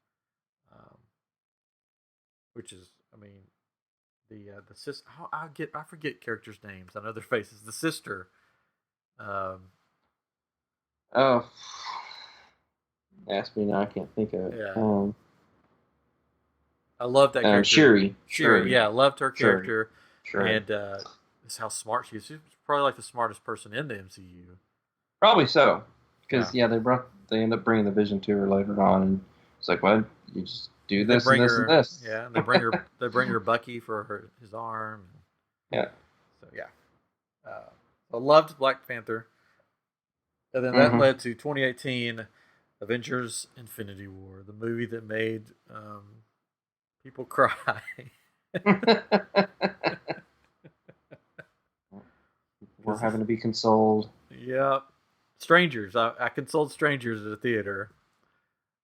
Speaker 1: which is, I mean, the sister. I forget characters' names. I know their faces. The sister.
Speaker 3: Ask me now. I can't think of it.
Speaker 1: Yeah. I love that character.
Speaker 3: Shuri.
Speaker 1: Yeah, loved her character.
Speaker 3: Shuri.
Speaker 1: And it's how smart she is. She's probably like the smartest person in the MCU.
Speaker 3: Probably so. Because, they end up bringing the Vision to her later on. And it's like, well, you just do this and this and this.
Speaker 1: Yeah, and they bring her Bucky for his arm.
Speaker 3: Yeah.
Speaker 1: So, yeah. I loved Black Panther. And then that led to 2018 Avengers Infinity War, the movie that made people cry.
Speaker 3: We're having to be consoled.
Speaker 1: Yep. Strangers. I consoled strangers at a theater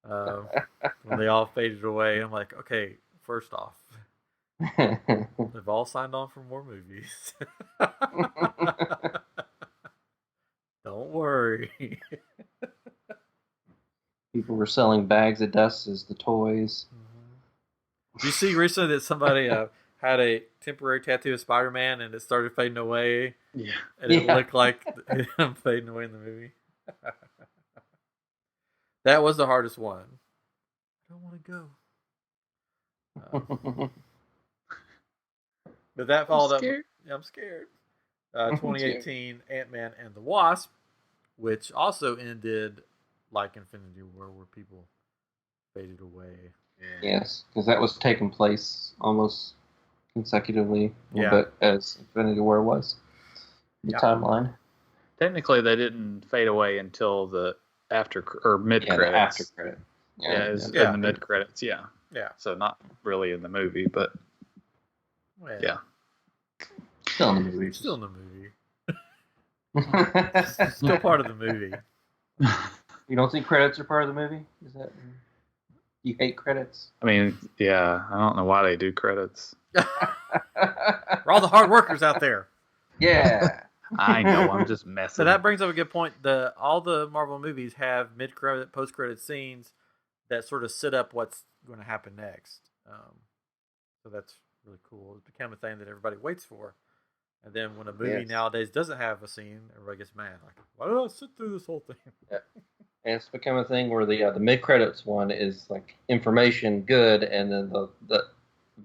Speaker 1: when they all faded away. I'm like, okay, first off, they've all signed on for more movies. Don't worry.
Speaker 3: People were selling bags of dust as the toys.
Speaker 1: Did you see recently that somebody had a temporary tattoo of Spider-Man and it started fading away?
Speaker 2: Yeah.
Speaker 1: And it looked like him fading away in the movie. That was the hardest one. I don't want to go. But that followed up. Yeah, I'm scared. 2018 Ant-Man and the Wasp, which also ended like Infinity War, where people faded away.
Speaker 3: Yes, because that was taking place almost consecutively, a little bit as Infinity War was. The timeline.
Speaker 2: Technically, they didn't fade away until the after or mid credits.
Speaker 3: The after credit.
Speaker 2: In the mid credits. Yeah.
Speaker 1: Yeah.
Speaker 2: So not really in the movie, but yeah.
Speaker 3: Still in the movie.
Speaker 1: Still in the movie. Still part of the movie.
Speaker 3: You don't think credits are part of the movie? Is that you hate credits?
Speaker 2: I mean, yeah. I don't know why they do credits.
Speaker 1: For all the hard workers out there.
Speaker 3: Yeah.
Speaker 2: I know. I'm just messing.
Speaker 1: So that brings up a good point. All the Marvel movies have mid-credit, post-credit scenes that sort of set up what's going to happen next. So that's really cool. It's become a thing that everybody waits for. And then when a movie nowadays doesn't have a scene, everybody gets mad. Like, why did I sit through this whole thing?
Speaker 3: Yeah. And it's become a thing where the mid-credits one is like information good, and then the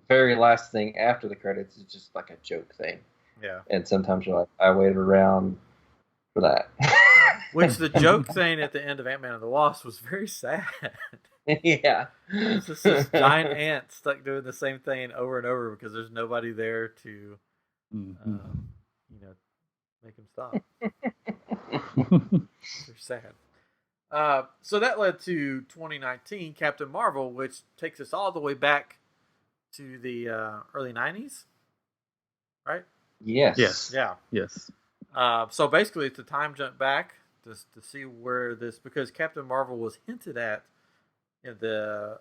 Speaker 3: very last thing after the credits is just like a joke thing.
Speaker 1: Yeah.
Speaker 3: And sometimes you're like, I waited around for that.
Speaker 1: Which the joke thing at the end of Ant-Man and the Wasp was very sad.
Speaker 3: Yeah.
Speaker 1: It's just this giant ant stuck doing the same thing over and over because there's nobody there to, make him stop. They're sad. So that led to 2019 Captain Marvel, which takes us all the way back to the early 90s, right?
Speaker 3: Yes.
Speaker 1: Yeah.
Speaker 2: Yes.
Speaker 1: So basically, it's a time jump back to see where this, because Captain Marvel was hinted at in the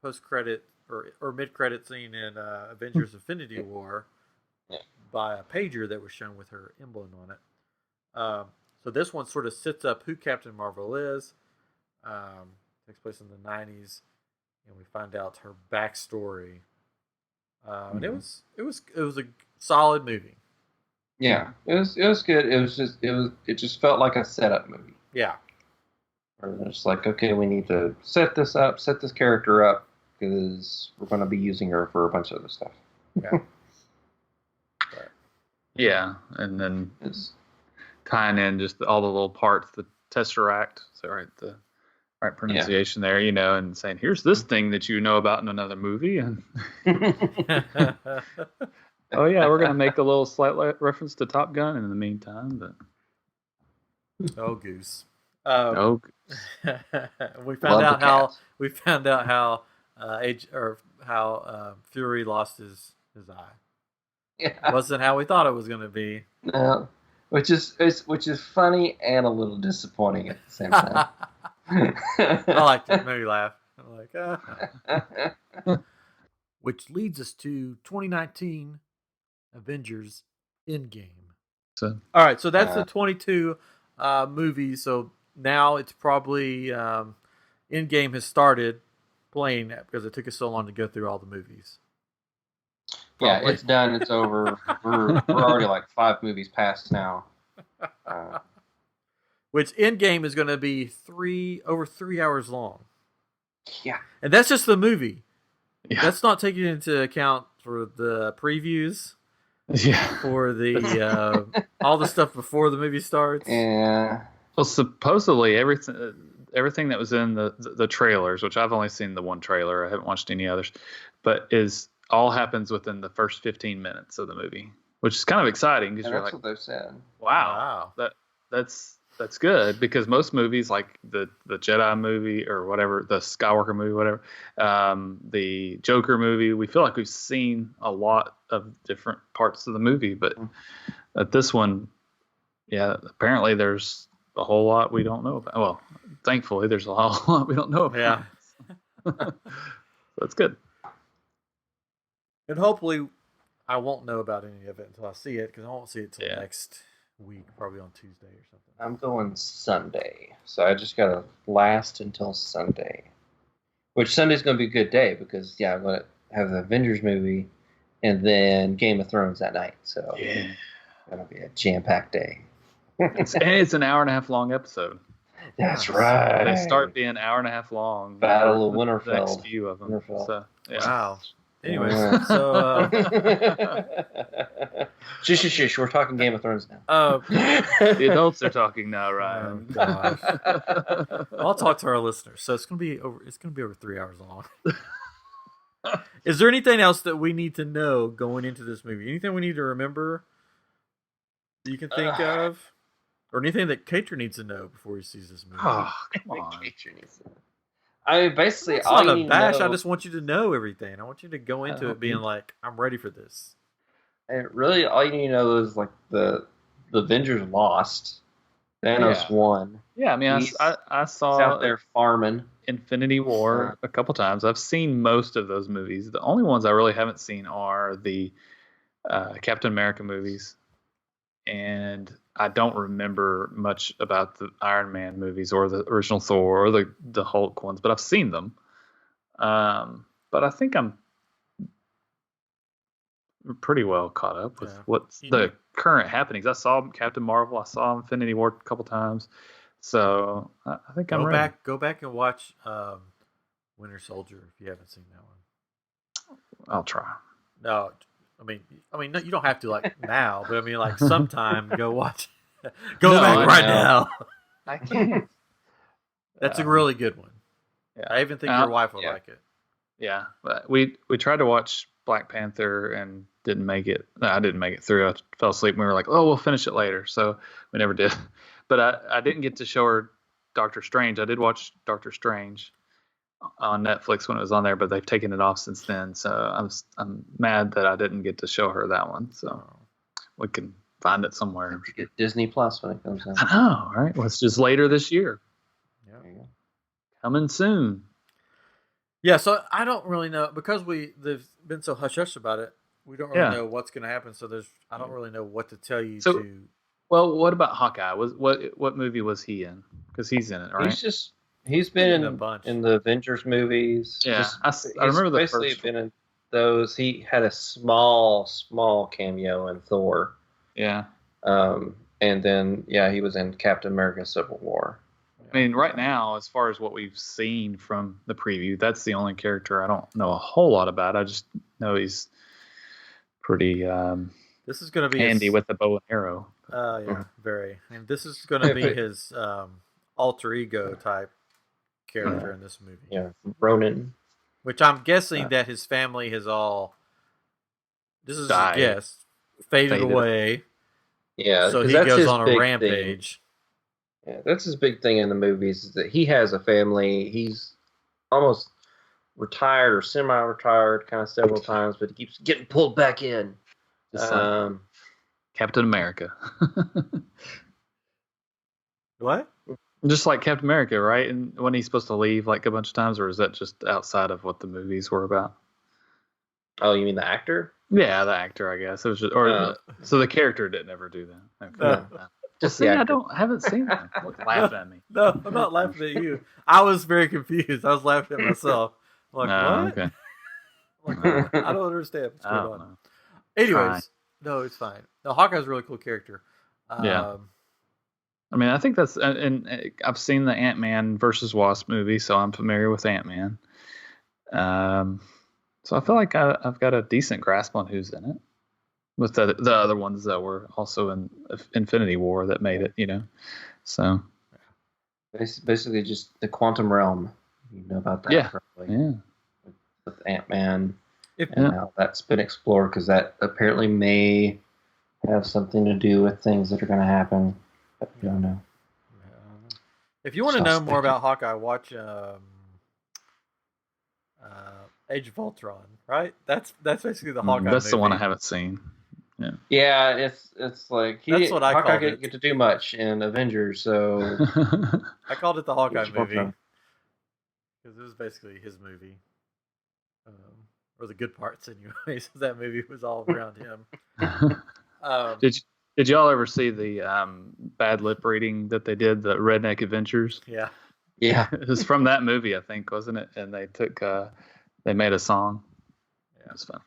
Speaker 1: post-credit or mid-credit scene in Avengers Infinity War by a pager that was shown with her emblem on it. So this one sort of sets up who Captain Marvel is. Takes place in the 90s, and we find out her backstory. And it was a solid movie.
Speaker 3: Yeah, it was good. It just felt like a setup movie.
Speaker 1: Yeah.
Speaker 3: Or it's like, okay, we need to set this up, set this character up, because we're going to be using her for a bunch of other stuff.
Speaker 1: Yeah.
Speaker 2: Yeah, and then
Speaker 3: It's,
Speaker 2: tying in just all the little parts, the Tesseract, so the right pronunciation there, and saying, here's this thing that you know about in another movie, and oh yeah, we're gonna make a little slight reference to Top Gun in the meantime, but
Speaker 1: oh goose. We found out how Fury lost his eye.
Speaker 3: Yeah.
Speaker 1: It wasn't how we thought it was going to be.
Speaker 3: No, which is funny and a little disappointing at the same time.
Speaker 1: I liked it. It made me laugh. I'm like, Which leads us to 2019 Avengers Endgame. All right, so that's the 22 movies. So now it's probably Endgame has started playing because it took us so long to go through all the movies.
Speaker 3: Yeah, it's done. It's over. We're already like 5 movies past now.
Speaker 1: Which Endgame is going to be over 3 hours long.
Speaker 3: Yeah,
Speaker 1: and that's just the movie. Yeah. That's not taking into account for the previews.
Speaker 2: Yeah,
Speaker 1: for the all the stuff before the movie starts.
Speaker 3: Yeah.
Speaker 2: Well, supposedly everything that was in the trailers, which I've only seen the one trailer, I haven't watched any others, but all happens within the first 15 minutes of the movie, which is kind of exciting because you're like,
Speaker 3: that's what they've said.
Speaker 2: Wow. That's good, because most movies like the Jedi movie or whatever, the Skywalker movie, whatever, the Joker movie, we feel like we've seen a lot of different parts of the movie, but at this one, yeah, apparently there's a whole lot we don't know about. Well, thankfully there's a whole lot we don't know about.
Speaker 1: Yeah.
Speaker 2: So that's good.
Speaker 1: And hopefully I won't know about any of it until I see it, because I won't see it till next week, probably on Tuesday or something.
Speaker 3: I'm going Sunday, so I just gotta last until Sunday. Which Sunday's gonna be a good day because I'm gonna have the Avengers movie and then Game of Thrones that night. So that'll be a jam-packed day.
Speaker 2: It's an hour and a half long episode.
Speaker 3: That's right.
Speaker 2: They start being an hour and a half long.
Speaker 3: Battle of Winterfell.
Speaker 2: The next few of them. So, yeah.
Speaker 1: Wow. Anyways, so
Speaker 3: shush, we're talking Game of Thrones now.
Speaker 2: The adults are talking now, Ryan.
Speaker 1: Oh, gosh. I'll talk to our listeners. So it's gonna be over 3 hours long. Is there anything else that we need to know going into this movie? Anything we need to remember that you can think of, or anything that Cater needs to know before he sees this movie?
Speaker 2: Oh, come on.
Speaker 3: I mean, basically,
Speaker 1: it's not a bash. I just want you to know everything. I want you to go into it being like, I'm ready for this.
Speaker 3: And really, all you need to know is like the Avengers lost. Thanos won.
Speaker 2: Yeah, I mean, I saw
Speaker 3: out there farming
Speaker 2: Infinity War a couple times. I've seen most of those movies. The only ones I really haven't seen are the Captain America movies, and I don't remember much about the Iron Man movies or the original Thor or the Hulk ones, but I've seen them. But I think I'm pretty well caught up with what's the current happenings. I saw Captain Marvel. I saw Infinity War a couple times. So I think I'm ready.
Speaker 1: Go back and watch Winter Soldier if you haven't seen that one.
Speaker 2: I'll try.
Speaker 1: No, I mean, no, you don't have to like now, but I mean, like sometime go watch. Go back right now.
Speaker 2: I can't.
Speaker 1: That's a really good one.
Speaker 2: Yeah.
Speaker 1: I even think your wife will like it.
Speaker 2: Yeah, but we tried to watch Black Panther and didn't make it. No, I didn't make it through. I fell asleep. And we were like, oh, we'll finish it later. So we never did. But I didn't get to show her Doctor Strange. I did watch Doctor Strange on Netflix when it was on there, but they've taken it off since then. So I'm mad that I didn't get to show her that one. So we can find it somewhere.
Speaker 3: You get Disney Plus when it comes out.
Speaker 2: I know, right? Well, it's just later this year.
Speaker 1: Yeah.
Speaker 2: Coming soon.
Speaker 1: Yeah, so I don't really know because they've been so hush hush about it. We don't really know what's going to happen. So I don't really know what to tell you to
Speaker 2: Well, what about Hawkeye? What movie was he in? Because he's in it, right?
Speaker 3: He's
Speaker 1: been
Speaker 3: been
Speaker 1: in a bunch.
Speaker 3: in the Avengers movies.
Speaker 2: Yeah, I
Speaker 3: He's
Speaker 2: remember the
Speaker 3: basically
Speaker 2: first
Speaker 3: been
Speaker 2: one.
Speaker 3: in those. He had a small cameo in Thor.
Speaker 2: Yeah.
Speaker 3: And then he was in Captain America: Civil War.
Speaker 2: I mean, right now, as far as what we've seen from the preview, that's the only character I don't know a whole lot about. I just know he's pretty
Speaker 1: this is going to be
Speaker 2: handy with the bow and arrow.
Speaker 1: Yeah, very. And this is going to be his alter ego type character in this movie.
Speaker 3: Yeah, Ronin.
Speaker 1: Which I'm guessing that his family has all. This is
Speaker 2: Died.
Speaker 1: a guess. Faded away.
Speaker 3: Yeah,
Speaker 1: so he goes on a rampage.
Speaker 3: Yeah, that's his big thing in the movies is that he has a family. He's almost retired or semi-retired, kind of several times, but he keeps getting pulled back in.
Speaker 2: Just like Captain America.
Speaker 1: What?
Speaker 2: Just like Captain America, right? And when he's supposed to leave, like a bunch of times, or is that just outside of what the movies were about?
Speaker 3: Oh, you mean the actor?
Speaker 2: Yeah, the actor, I guess. It was just, so the character didn't ever do that. Okay. Just see, I haven't seen them. Laughing at me.
Speaker 1: No, I'm not laughing at you. I was very confused. I was laughing at myself. I'm like, what?
Speaker 2: Okay.
Speaker 1: Like, I don't understand what's going on. Anyways, no, it's fine. No, Hawkeye's a really cool character.
Speaker 2: Yeah. I mean, I think that's, and I've seen the Ant-Man versus Wasp movie, so I'm familiar with Ant-Man. So I feel like I've got a decent grasp on who's in it. With the other ones that were also in Infinity War that made it, So
Speaker 3: basically just the quantum realm. You know about that?
Speaker 2: Yeah.
Speaker 3: Probably.
Speaker 2: Yeah.
Speaker 3: With Ant-Man and how that's been explored, because that apparently may have something to do with things that are going to happen. But we don't know.
Speaker 1: If you want to know more about Hawkeye, watch Age of Ultron. Right? That's basically the Hawkeye.
Speaker 2: That's
Speaker 1: movie.
Speaker 2: The one I haven't seen. Yeah.
Speaker 3: Yeah, it's like
Speaker 1: that's what I
Speaker 3: Hawkeye
Speaker 1: called
Speaker 3: didn't get to do much in Avengers, so
Speaker 1: I called it the Hawkeye movie because it was basically his movie, or the good parts anyway. So that movie was all around him.
Speaker 2: Did y'all ever see the bad lip reading that they did, the Redneck Adventures?
Speaker 1: Yeah.
Speaker 2: It was from that movie, I think, wasn't it? And they they made a song. It was fun.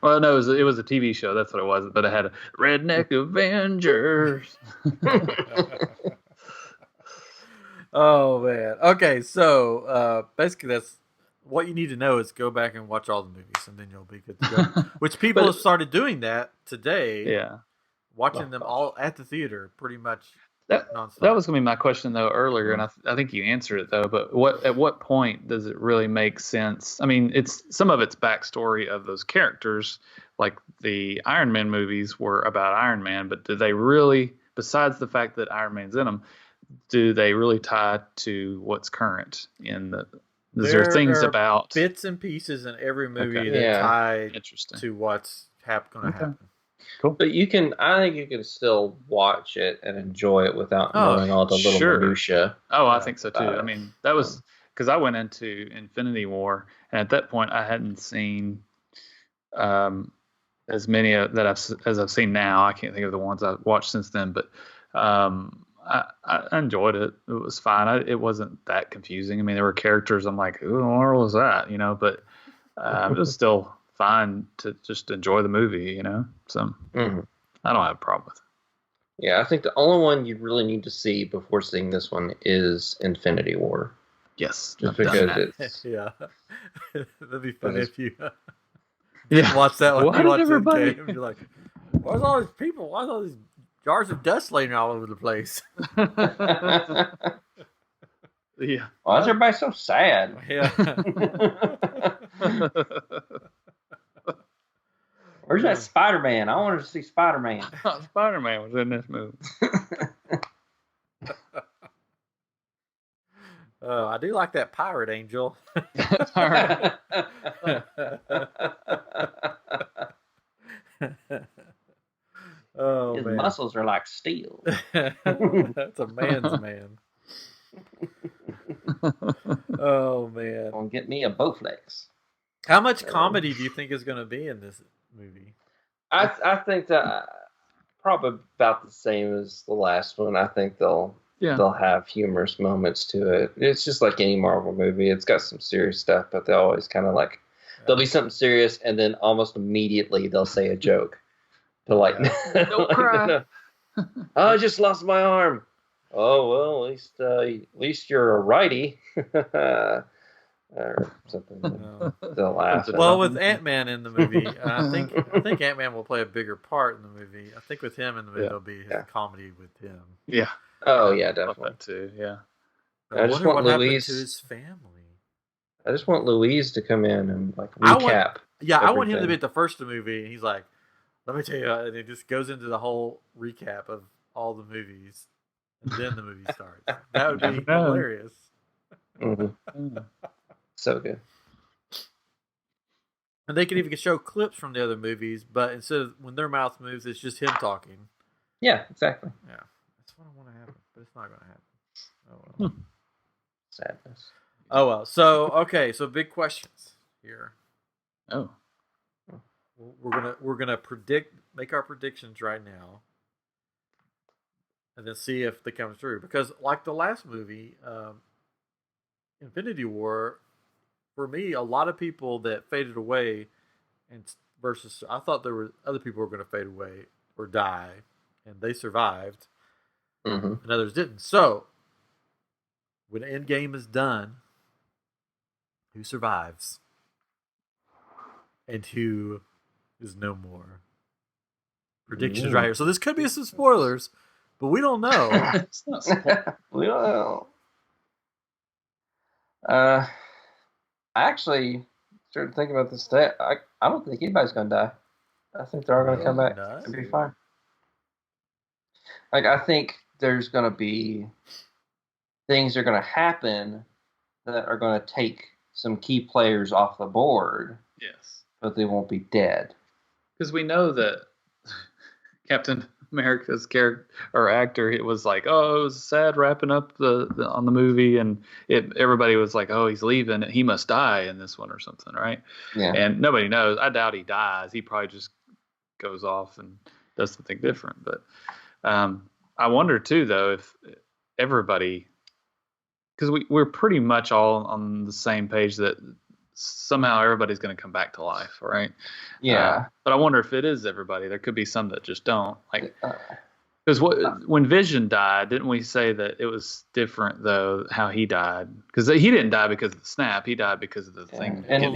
Speaker 2: Well, no, it was a TV show. That's what it was. But it had a Redneck Avengers.
Speaker 1: Oh man. Okay, so basically that's what you need to know is go back and watch all the movies, and then you'll be good to go. Which people have started doing that today.
Speaker 2: Yeah.
Speaker 1: Watching them all at the theater, pretty much.
Speaker 2: That was going to be my question though earlier, and I think you answered it though. But at what point does it really make sense? I mean, some of it's backstory of those characters, like the Iron Man movies were about Iron Man, but do they really, besides the fact that Iron Man's in them, do they really tie to what's current in the? There things about
Speaker 1: bits and pieces in every movie that tie to what's going to happen.
Speaker 2: Cool.
Speaker 3: But I think you can still watch it and enjoy it without knowing all the little minutia.
Speaker 2: Oh, I think so too. I mean, that was because I went into Infinity War, and at that point, I hadn't seen as many as I've seen now. I can't think of the ones I've watched since then, but I enjoyed it. It was fine. It wasn't that confusing. I mean, there were characters I'm like, who in the world was that? But it was still fine to just enjoy the movie, So I don't have a problem with it.
Speaker 3: Yeah, I think the only one you really need to see before seeing this one is Infinity War.
Speaker 2: Yes,
Speaker 3: just because it's
Speaker 1: that'd be funny if you watch that one.
Speaker 2: Why did everybody?
Speaker 1: You're like, why's all these people? Why's all these jars of dust laying all over the place?
Speaker 2: Yeah.
Speaker 3: Why is everybody so sad?
Speaker 1: Yeah.
Speaker 3: Where's that Spider-Man? I wanted to see Spider-Man.
Speaker 2: Spider-Man was in this movie.
Speaker 1: I do like that pirate angel.
Speaker 3: His muscles are like steel.
Speaker 1: That's a man's man. Oh man.
Speaker 3: Gonna get me a Bowflex.
Speaker 1: How much comedy do you think is going to be in this movie?
Speaker 3: I think that probably about the same as the last one. I think they'll have humorous moments to it. It's just like any Marvel movie. It's got some serious stuff, but they always kind of like there'll be something serious, and then almost immediately they'll say a joke to like,
Speaker 2: don't cry.
Speaker 3: Oh, I just lost my arm. Oh well, at least you're a righty. Or something. They'll laugh.
Speaker 1: Well, with Ant-Man in the movie, I think Ant-Man will play a bigger part in the movie. I think with him in the movie, there'll be his comedy with him.
Speaker 2: Yeah.
Speaker 3: Oh yeah, definitely
Speaker 2: that too. Yeah.
Speaker 1: I just want what happened to his family.
Speaker 3: I just want Louise to come in and like recap.
Speaker 1: I want him to be at the first of the movie, and he's like, "Let me tell you," and it just goes into the whole recap of all the movies, and then the movie starts. That would be hilarious.
Speaker 3: Mm-hmm. So good.
Speaker 1: And they can even show clips from the other movies, but instead of when their mouth moves, it's just him talking.
Speaker 3: Yeah, exactly.
Speaker 1: Yeah, that's what I want to happen, but it's not going to happen. Oh well.
Speaker 3: Sadness.
Speaker 1: Oh well. So big questions here.
Speaker 2: Oh.
Speaker 1: We're gonna make our predictions right now, and then see if they come through. Because like the last movie, Infinity War, for me, a lot of people that faded away, and versus I thought there were other people who were going to fade away or die, and they survived, and others didn't. So when Endgame is done, who survives and who is no more? Predictions right here. So this could be some spoilers, but we don't know.
Speaker 2: It's not spoilers.
Speaker 3: We don't know. I actually started thinking about this today. I don't think anybody's going to die. I think they're all going to come back and be fine. Like, I think there's going to be things that are going to happen that are going to take some key players off the board.
Speaker 2: Yes.
Speaker 3: But they won't be dead.
Speaker 2: Because we know that Captain America's character or actor, it was like, oh, it was sad wrapping up on the movie, and everybody was like, oh, he's leaving, he must die in this one or something, right?
Speaker 3: Yeah.
Speaker 2: And nobody knows. I doubt he dies. He probably just goes off and does something different. But I wonder too, though, if everybody, because we're pretty much all on the same page that somehow everybody's going to come back to life, right?
Speaker 3: Yeah.
Speaker 2: But I wonder if it is everybody. There could be some that just don't. Like, because when Vision died, didn't we say that it was different though how he died? Because he didn't die because of the snap. He died because of the thing.
Speaker 3: And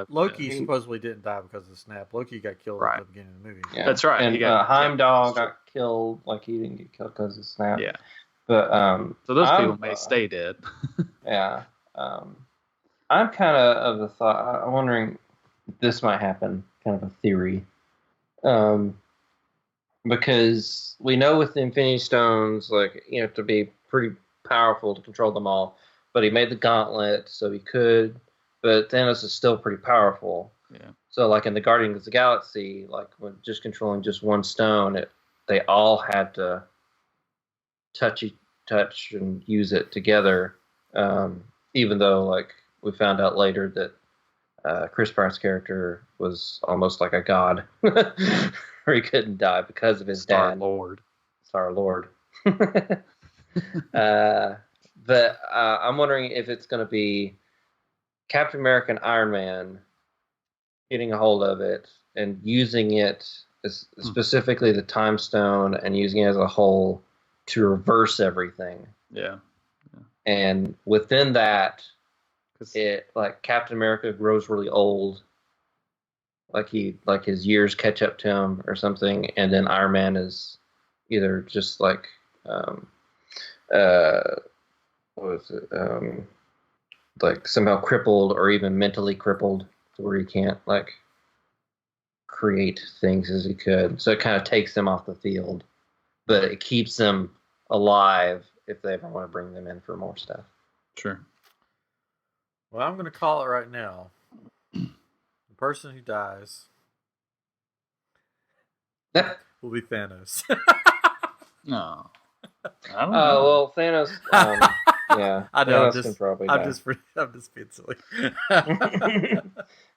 Speaker 1: Loki supposedly didn't die because of the snap. Loki got killed at the beginning of the movie.
Speaker 2: Yeah. That's right.
Speaker 3: And Heimdall got killed. Like, he didn't get killed because of the snap.
Speaker 2: Yeah.
Speaker 3: But
Speaker 2: so those people may stay dead.
Speaker 3: Yeah. I'm kind of the thought. I'm wondering if this might happen. Kind of a theory. Because we know with the Infinity Stones, like, you have to be pretty powerful to control them all. But he made the gauntlet, so he could. But Thanos is still pretty powerful.
Speaker 2: Yeah.
Speaker 3: So, like in the Guardians of the Galaxy, like when just controlling just one stone, they all had to touch and use it together. Even though, like, we found out later that Chris Pratt's character was almost like a god, or he couldn't die because of his dad. Star-Lord. But I'm wondering if it's going to be Captain America and Iron Man getting a hold of it and using it, specifically the Time Stone, and using it as a whole to reverse everything.
Speaker 2: Yeah.
Speaker 3: And within that, like, Captain America grows really old, like his years catch up to him or something, and then Iron Man is either just like like somehow crippled or even mentally crippled to where he can't like create things as he could. So it kind of takes them off the field, but it keeps them alive if they ever want to bring them in for more stuff.
Speaker 2: Sure.
Speaker 1: Well, I'm going to call it right now. The person who dies will be Thanos.
Speaker 2: No. I don't know.
Speaker 3: Well, Thanos. Yeah,
Speaker 1: I know.
Speaker 3: I'm
Speaker 1: just being silly.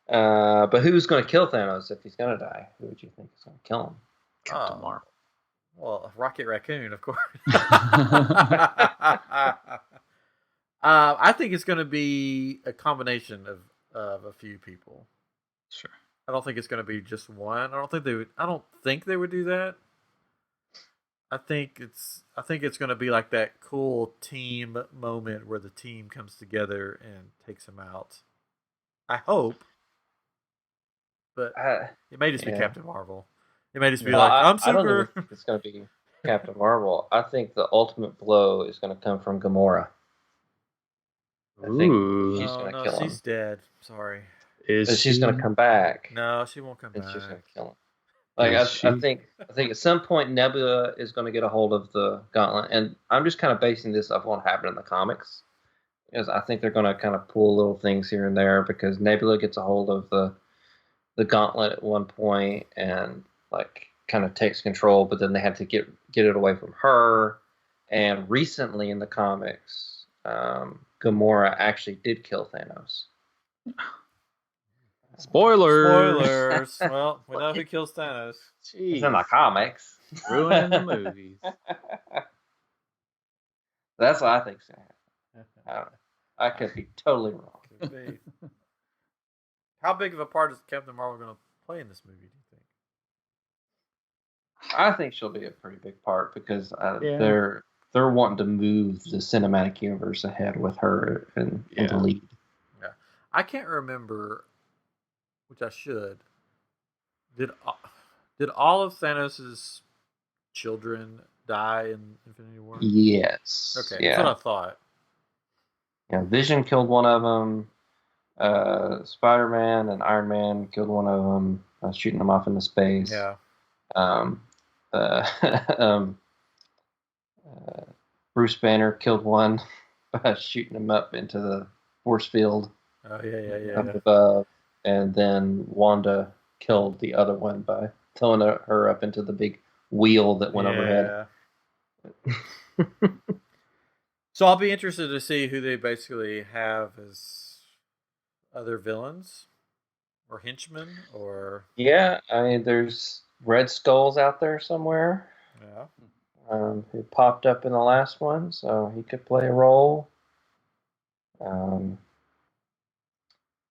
Speaker 3: But who's going to kill Thanos if he's going to die? Who would you think is going to kill him?
Speaker 2: Captain Marvel.
Speaker 1: Well, Rocket Raccoon, of course. I think it's going to be a combination of a few people.
Speaker 2: Sure.
Speaker 1: I don't think it's going to be just one. I don't think they would do that. I think it's going to be like that cool team moment where the team comes together and takes him out. I hope, but it may just be Captain Marvel. It may just be I'm super.
Speaker 3: I don't even think it's going to be Captain Marvel. I think the ultimate blow is going to come from Gamora. I think she's going to kill him.
Speaker 1: She's dead. Sorry.
Speaker 3: She's going to come back.
Speaker 1: No, she won't come back.
Speaker 3: She's going to kill him. Like I think at some point Nebula is going to get a hold of the gauntlet, and I'm just kind of basing this off what happened in the comics, because I think they're going to kind of pull little things here and there, because Nebula gets a hold of the gauntlet at one point and like kind of takes control, but then they had to get it away from her. And recently in the comics, Gamora actually did kill Thanos.
Speaker 2: Spoilers.
Speaker 1: Well, we know who kills Thanos.
Speaker 3: Jeez. It's in the comics.
Speaker 2: Ruining the movies.
Speaker 3: That's what I think's going to happen. I could be totally wrong.
Speaker 1: Could be. How big of a part is Captain Marvel going to play in this movie, do you think?
Speaker 3: I think she'll be a pretty big part, because they're wanting to move the cinematic universe ahead with her in the lead.
Speaker 1: Yeah. I can't remember, which I should. Did all of Thanos' children die in Infinity War?
Speaker 3: Yes.
Speaker 1: Okay, that's what I thought.
Speaker 3: Yeah, Vision killed one of them. Spider-Man and Iron Man killed one of them, shooting them off into space.
Speaker 1: Yeah.
Speaker 3: Bruce Banner killed one by shooting him up into the force field.
Speaker 1: Oh yeah.
Speaker 3: Up above, and then Wanda killed the other one by throwing her up into the big wheel that went overhead.
Speaker 1: So I'll be interested to see who they basically have as other villains or henchmen, or
Speaker 3: I mean, there's Red Skull's out there somewhere.
Speaker 1: Yeah.
Speaker 3: Who popped up in the last one, so he could play a role.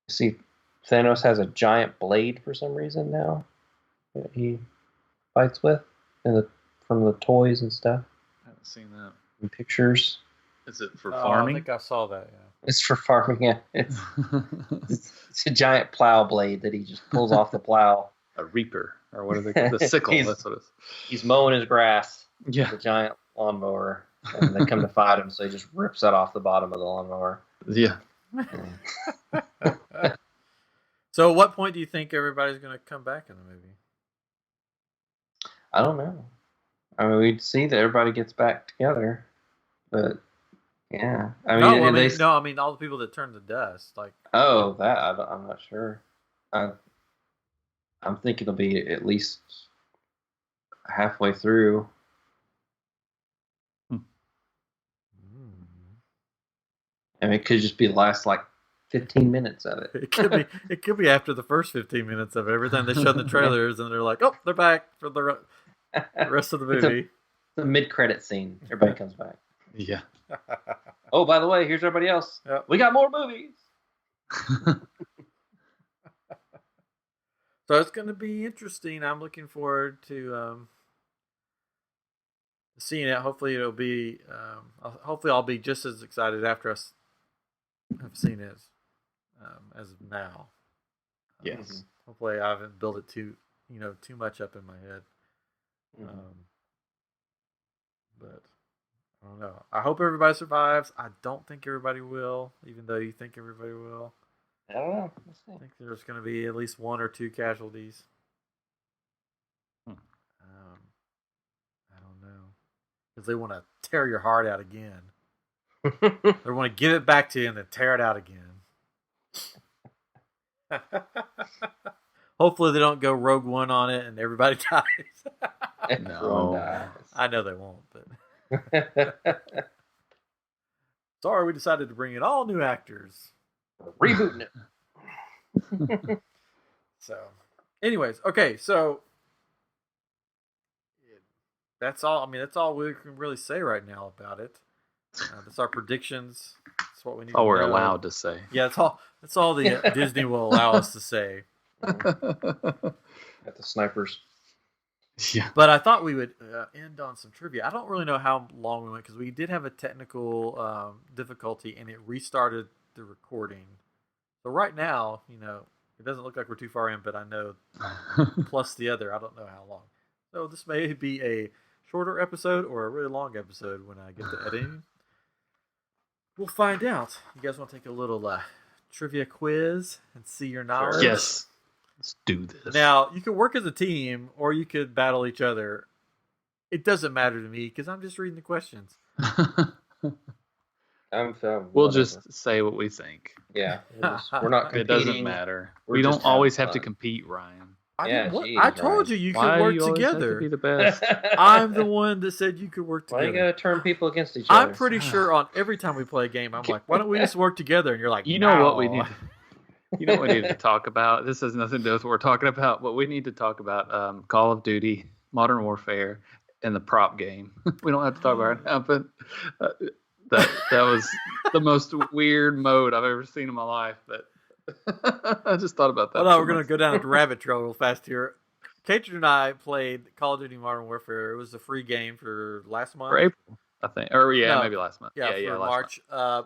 Speaker 3: See, Thanos has a giant blade for some reason now that he fights with, from the toys and stuff.
Speaker 2: I haven't seen that.
Speaker 3: In pictures.
Speaker 2: Is it for farming?
Speaker 1: I think I saw that, yeah.
Speaker 3: It's for farming, yeah. It's a giant plow blade that he just pulls off the plow.
Speaker 2: A reaper, or what are they called? The sickle, that's what it is.
Speaker 3: He's mowing his grass with
Speaker 2: Yeah.
Speaker 3: a giant lawnmower, and they come to fight him, so he just rips that off the bottom of the lawnmower.
Speaker 2: Yeah.
Speaker 1: So at what point do you think everybody's going to come back in the movie?
Speaker 3: I don't know. I mean, we'd see that everybody gets back together, but yeah. I mean,
Speaker 1: all the people that turn to dust. Like,
Speaker 3: I'm not sure. I'm thinking it'll be at least halfway through. I mean, it could just be the last 15 minutes of it.
Speaker 1: It could be after the first 15 minutes of it. Every time they show the trailers, and they're like, "Oh, they're back for the rest of the movie."
Speaker 3: It's a mid-credit scene. Everybody comes back.
Speaker 2: Yeah.
Speaker 3: Oh, by the way, here's everybody else.
Speaker 1: Yep.
Speaker 3: We got more movies.
Speaker 1: So it's going to be interesting. I'm looking forward to seeing it. Hopefully, it'll be. Hopefully, I'll be just as excited after I have seen it as of now.
Speaker 2: Yes.
Speaker 1: Hopefully, I haven't built it too much up in my head. But I don't know. I hope everybody survives. I don't think everybody will, even though you think everybody will.
Speaker 3: I don't know. We'll see.
Speaker 1: I think there's going to be at least one or two casualties. I don't know. Because they want to tear your heart out again. They want to give it back to you and then tear it out again. Hopefully they don't go Rogue One on it and everybody dies.
Speaker 2: No.
Speaker 1: I know they won't, but sorry, we decided to bring in all new actors.
Speaker 3: Rebooting it.
Speaker 1: So, anyways, okay, so that's all. I mean, that's all we can really say right now about it. That's our predictions. That's what we need.
Speaker 2: All
Speaker 1: to
Speaker 2: we're
Speaker 1: know.
Speaker 2: allowed to say.
Speaker 1: Yeah, that's all. That's all the Disney will allow us to say.
Speaker 3: At the snipers.
Speaker 2: Yeah.
Speaker 1: But I thought we would end on some trivia. I don't really know how long we went because we did have a technical difficulty and it restarted the recording. So right now, it doesn't look like we're too far in, but I know plus the other, I don't know how long. So this may be a shorter episode or a really long episode when I get to editing. We'll find out. You guys want to take a little trivia quiz and see your knowledge?
Speaker 2: Yes. Let's do this.
Speaker 1: Now, you could work as a team or you could battle each other. It doesn't matter to me because I'm just reading the questions.
Speaker 2: We'll just say what we think.
Speaker 3: Yeah. We're not competing.
Speaker 2: It doesn't matter.
Speaker 3: We're
Speaker 2: We don't
Speaker 3: just
Speaker 2: always
Speaker 3: having
Speaker 2: have to
Speaker 3: fun.
Speaker 2: compete, Ryan.
Speaker 1: I told you
Speaker 2: Why
Speaker 1: could work
Speaker 2: you always have to
Speaker 1: together.
Speaker 2: be the best?
Speaker 1: I'm the one that said you could work
Speaker 3: Why
Speaker 1: together.
Speaker 3: you gotta turn people against each other?
Speaker 1: I'm pretty sure on every time we play a game, I'm like, why don't we just work together? And you're like,
Speaker 2: You know
Speaker 1: no.
Speaker 2: what we need? You know what we need to talk about? This has nothing to do with what we're talking about, but we need to talk about Call of Duty, Modern Warfare, and the prop game. We don't have to talk about it now, but that was the most weird mode I've ever seen in my life. But I just thought about that.
Speaker 1: Well, no, we're going to go down the rabbit trail real fast here. Katrin and I played Call of Duty Modern Warfare. It was a free game for last month.
Speaker 2: For April, I think. Or
Speaker 1: No.
Speaker 2: maybe last month.
Speaker 1: Yeah,
Speaker 2: yeah,
Speaker 1: for
Speaker 2: last
Speaker 1: March.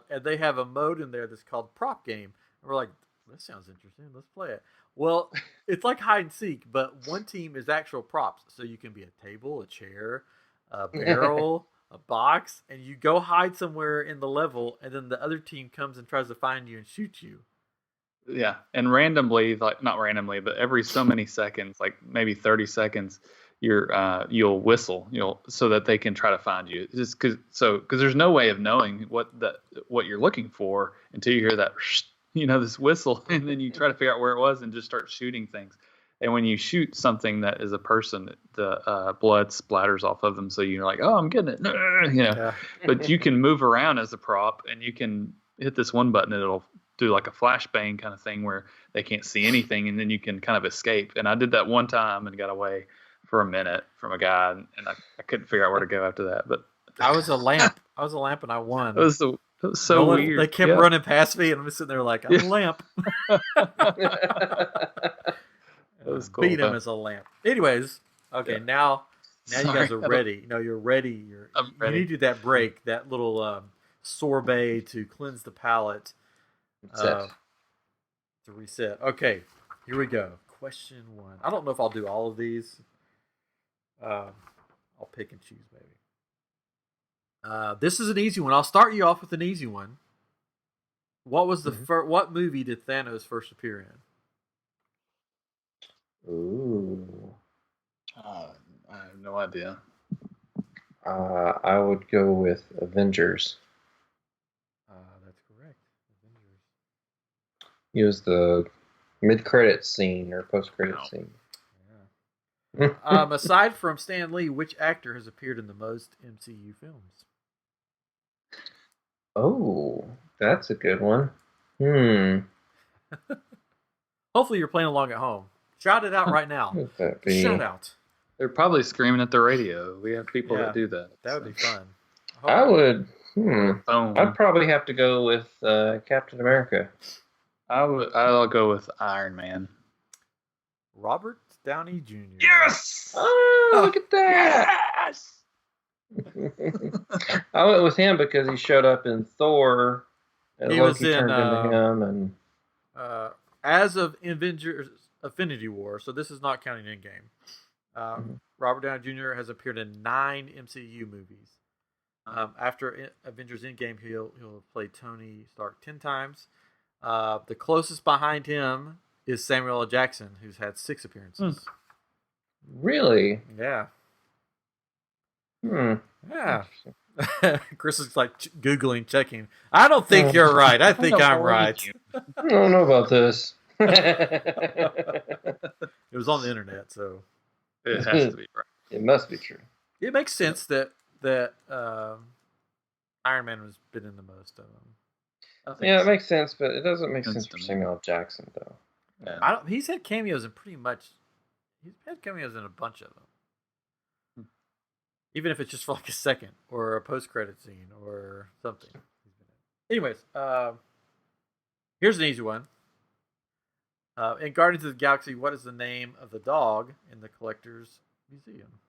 Speaker 1: And they have a mode in there that's called Prop Game. And we're like, this sounds interesting. Let's play it. Well, it's like hide and seek, but one team is actual props. So you can be a table, a chair, a barrel, a box, and you go hide somewhere in the level, and then the other team comes and tries to find you and shoot you.
Speaker 2: Yeah, and randomly, like not randomly, but every so many seconds, like maybe 30 seconds, you'll whistle, so that they can try to find you. Just because there's no way of knowing what you're looking for until you hear that, this whistle, and then you try to figure out where it was and just start shooting things. And when you shoot something that is a person, the blood splatters off of them, so you're like, oh, I'm getting it,
Speaker 1: Yeah.
Speaker 2: But you can move around as a prop, and you can hit this one button, and it'll do like a flashbang kind of thing where they can't see anything, and then you can kind of escape. And I did that one time and got away for a minute from a guy, and I couldn't figure out where to go after that. But
Speaker 1: I was a lamp. And I won.
Speaker 2: It was so weird.
Speaker 1: They kept running past me, and I'm just sitting there like, I'm a lamp.
Speaker 2: It was cool.
Speaker 1: Beat him as a lamp. Anyways, okay,
Speaker 2: Yeah.
Speaker 1: now you
Speaker 2: Sorry,
Speaker 1: guys are ready. You're ready.
Speaker 2: I'm ready.
Speaker 1: You needed that break, that little sorbet to cleanse the palate. To reset. Okay, here we go. Question 1. I don't know if I'll do all of these. I'll pick and choose, maybe. This is an easy one. I'll start you off with an easy one. What was the what movie did Thanos first appear in?
Speaker 3: Ooh.
Speaker 2: I have no idea.
Speaker 3: I would go with Avengers.
Speaker 1: That's correct. Avengers.
Speaker 3: It was the mid-credit scene or post-credit scene.
Speaker 1: Yeah. Aside from Stan Lee, which actor has appeared in the most MCU films?
Speaker 3: Oh, that's a good one.
Speaker 1: Hopefully you're playing along at home. Shout it out right now.
Speaker 3: Would that be?
Speaker 1: Shout out.
Speaker 2: They're probably screaming at the radio. We have people that do that.
Speaker 1: That would be fun.
Speaker 3: I would.
Speaker 2: Phone.
Speaker 3: I'd probably have to go with Captain America.
Speaker 2: I'll go with Iron Man.
Speaker 1: Robert Downey Jr.
Speaker 2: Yes!
Speaker 3: Oh, look at that!
Speaker 2: Yes!
Speaker 3: I went with him because he showed up in Thor, and
Speaker 1: He was
Speaker 3: Loki
Speaker 1: in,
Speaker 3: turned into him, and
Speaker 1: As of Avengers Infinity War, so this is not counting Endgame. Robert Downey Jr. has appeared in 9 MCU movies. After Avengers Endgame, he'll play Tony Stark 10 times. The closest behind him is Samuel L. Jackson, who's had 6 appearances.
Speaker 3: really,
Speaker 1: Yeah.
Speaker 3: hmm.
Speaker 1: Yeah. Chris is like Googling, checking. I don't think you're right. I think I'm right.
Speaker 3: I don't know about this.
Speaker 1: It was on the internet, so
Speaker 2: It has to be right.
Speaker 3: It must be true.
Speaker 1: it makes sense that Iron Man has been in the most of them.
Speaker 3: Yeah, it makes sense, but it doesn't make sense
Speaker 2: to
Speaker 3: for
Speaker 2: me.
Speaker 3: Samuel L. Jackson, though.
Speaker 2: Yeah.
Speaker 1: He's had cameos in pretty much. He's had cameos in a bunch of them. even if it's just for like a second or a post-credit scene or something. Anyways, here's an easy one. In Guardians of the Galaxy, what is the name of the dog in the Collector's Museum?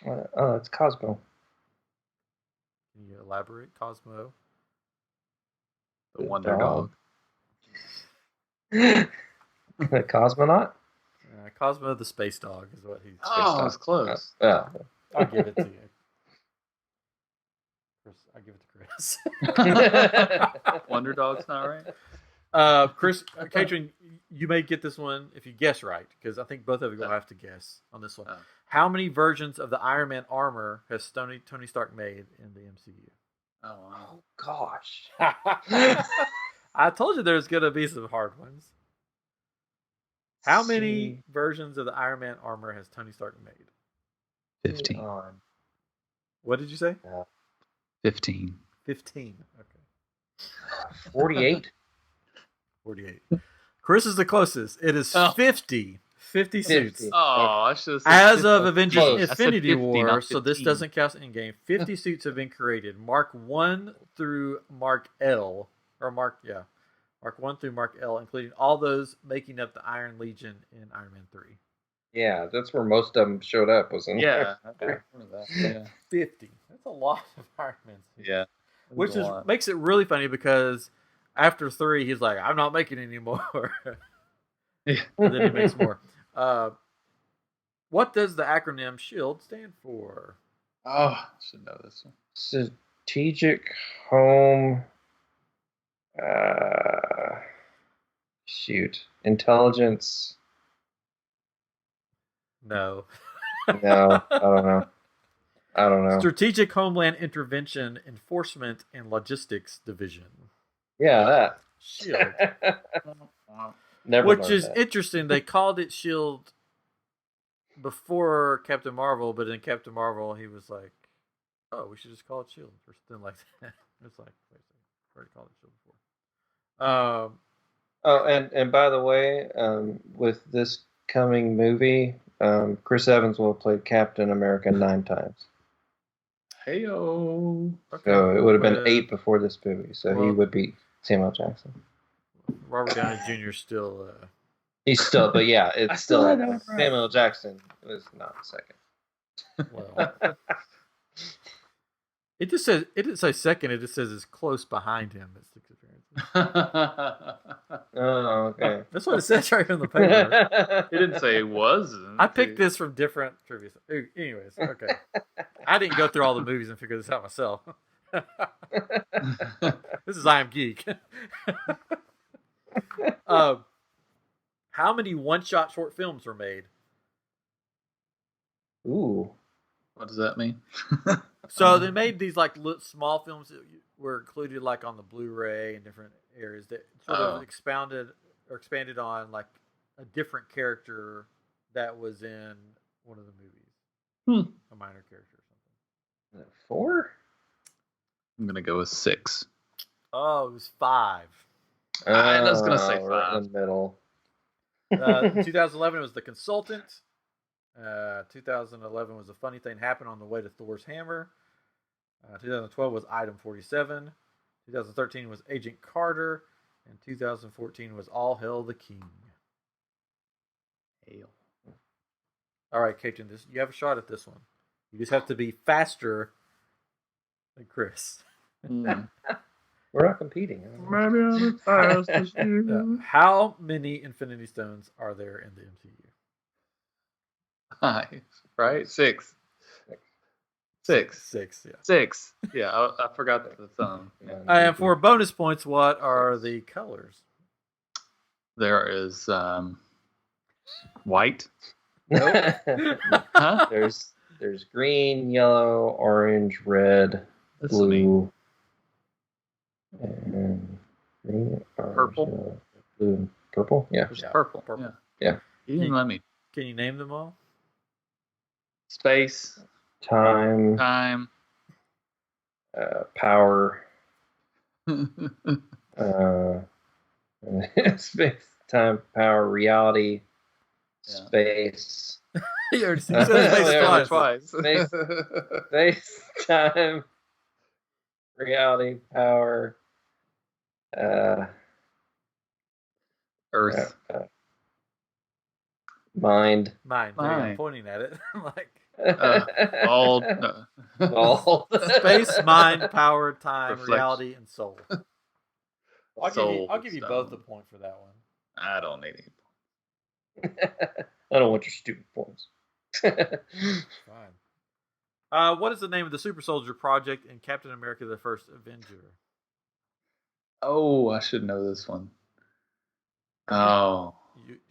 Speaker 3: It's Cosmo.
Speaker 1: Can you elaborate? Cosmo?
Speaker 2: The Wonder Dog.
Speaker 3: The cosmonaut?
Speaker 1: Cosmo the Space Dog is what he's...
Speaker 2: Oh, it's close.
Speaker 3: I'll
Speaker 1: give it to you. I'll give it to Chris.
Speaker 2: Wonder Dog's not right?
Speaker 1: Chris, Katrin, you may get this one if you guess right, because I think both of you will have to guess on this one. How many versions of the Iron Man armor has Tony Stark made in the MCU?
Speaker 3: Oh gosh.
Speaker 1: I told you there's going to be some hard ones. How many versions of the Iron Man armor has Tony Stark made?
Speaker 2: 15.
Speaker 1: What did you say?
Speaker 2: 15.
Speaker 1: 15. Okay.
Speaker 3: 48.
Speaker 1: 48. Chris is the closest. It is 50. 50 suits.
Speaker 2: Oh, I should have said
Speaker 1: As of Avengers
Speaker 3: Close.
Speaker 1: Infinity
Speaker 2: 50,
Speaker 1: War, so this doesn't count Endgame. 50 suits have been created. Mark 1 through Mark L. Mark 1 through Mark L, including all those making up the Iron Legion in Iron Man 3.
Speaker 3: Yeah, that's where most of them showed up, wasn't it?
Speaker 2: Yeah. Yeah.
Speaker 1: 50. That's a lot of Iron Man suits.
Speaker 2: Yeah.
Speaker 1: Which makes it really funny because after 3, he's like, I'm not making any more.
Speaker 2: Yeah.
Speaker 1: And then he makes more. What does the acronym SHIELD stand for?
Speaker 2: Oh, I should know this one.
Speaker 3: Strategic Home. Intelligence.
Speaker 1: No.
Speaker 3: No, I don't know.
Speaker 1: Strategic Homeland Intervention Enforcement and Logistics Division.
Speaker 3: Yeah, that.
Speaker 1: SHIELD.
Speaker 3: Never
Speaker 1: Which
Speaker 3: learned
Speaker 1: is
Speaker 3: that.
Speaker 1: interesting. They called it SHIELD before Captain Marvel, but in Captain Marvel, he was like, oh, we should just call it SHIELD or something like that. It's like, wait a second. I already called it SHIELD before.
Speaker 3: Oh, and by the way, with this coming movie, Chris Evans will have played Captain America 9 times.
Speaker 2: Heyo.
Speaker 1: Okay.
Speaker 3: So it would have been 8 before this movie. So he would be Samuel Jackson.
Speaker 1: Robert Downey Jr. still.
Speaker 3: He's still, but yeah, it's still
Speaker 2: right.
Speaker 3: Samuel Jackson was not second.
Speaker 1: Well, it didn't say second. It just says it's close behind him. At 6 appearances.
Speaker 3: Oh, okay.
Speaker 1: That's what it says right on the paper.
Speaker 2: He didn't say it was.
Speaker 1: I picked this from different trivia. Anyways, okay. I didn't go through all the movies and figure this out myself. This is I Am Geek. How many one-shot short films were made?
Speaker 3: Ooh.
Speaker 2: What does that mean?
Speaker 1: So they made these like small films that were included like on the Blu-ray and different areas that sort of expanded on like a different character that was in one of the movies. A minor character or something.
Speaker 3: 4?
Speaker 2: I'm going to go with 6.
Speaker 1: Oh, it was 5.
Speaker 2: I was going to say 5.
Speaker 3: Right in the middle.
Speaker 1: 2011 was The Consultant. 2011 was A Funny Thing Happened on the Way to Thor's Hammer. 2012 was Item 47. 2013 was Agent Carter. And 2014 was All Hail the King.
Speaker 2: Hail.
Speaker 1: All right, Katrin, you have a shot at this one. You just have to be faster than Chris.
Speaker 3: We're not competing.
Speaker 2: Maybe I'm as fast as you.
Speaker 1: How many Infinity Stones are there in the MCU?
Speaker 2: 5, right? 6. 6.
Speaker 1: 6, yeah.
Speaker 2: 6. Yeah, I forgot the thumb. Yeah.
Speaker 1: And for bonus points, what are the colors?
Speaker 2: There is white.
Speaker 3: Nope.
Speaker 2: Huh?
Speaker 3: There's green, yellow, orange, red,
Speaker 2: That's
Speaker 3: blue, and green, orange,
Speaker 2: Purple?
Speaker 3: yellow, blue, and purple. Yeah.
Speaker 2: There's purple.
Speaker 3: Yeah.
Speaker 2: You didn't let me.
Speaker 1: Can you name them all?
Speaker 2: Space.
Speaker 3: Time,
Speaker 2: Time.
Speaker 3: power, space, time, power, reality,
Speaker 2: Yeah.
Speaker 3: space,
Speaker 1: You already said space twice.
Speaker 3: Space, time, reality, power,
Speaker 2: Earth.
Speaker 3: Mind.
Speaker 1: Mind. I'm pointing at it. I'm like
Speaker 2: bald.
Speaker 3: Bald.
Speaker 1: Space, mind, power, time, reality, and soul. I'll give you both the point for that one.
Speaker 2: I don't need any
Speaker 3: points. I don't want your stupid points.
Speaker 1: Fine. What is the name of the super soldier project in Captain America: The First Avenger?
Speaker 2: Oh, I should know this one. Oh.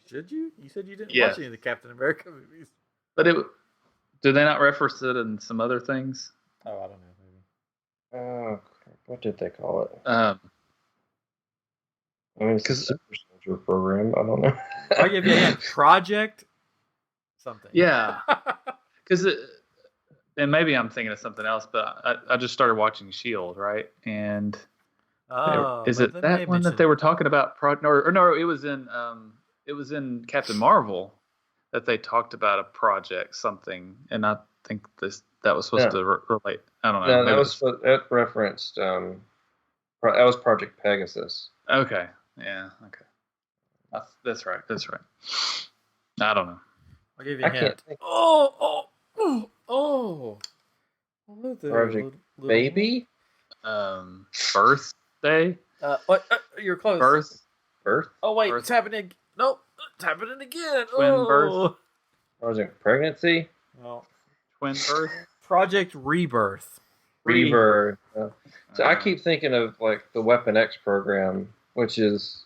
Speaker 1: Should you? You said you didn't watch any of the Captain America movies.
Speaker 2: But did they not reference it in some other things?
Speaker 1: Oh, I don't know. Maybe.
Speaker 3: Oh, what did they call it?
Speaker 2: I
Speaker 3: mean, it's a super soldier program. I don't know.
Speaker 1: I'll give you a hint. Project something.
Speaker 2: Yeah. Because and maybe I'm thinking of something else, but I just started watching S.H.I.E.L.D., right? And is it that one that they were talking about? No, it was in Captain Marvel that they talked about a project, something, and I think that was supposed to relate. I don't know.
Speaker 3: No, that referenced. That was Project Pegasus.
Speaker 2: Okay. Yeah. Okay. That's right. I don't know.
Speaker 1: I'll give you a hint. Oh.
Speaker 3: Project Baby?
Speaker 2: Birthday?
Speaker 1: What? You're close.
Speaker 3: Birth?
Speaker 1: Oh, wait. It's happening. Nope. It's happening again.
Speaker 2: Twin birth?
Speaker 3: Project Pregnancy?
Speaker 1: No.
Speaker 2: Twin birth?
Speaker 1: Project Rebirth.
Speaker 3: Rebirth. So I keep thinking of like the Weapon X program, which is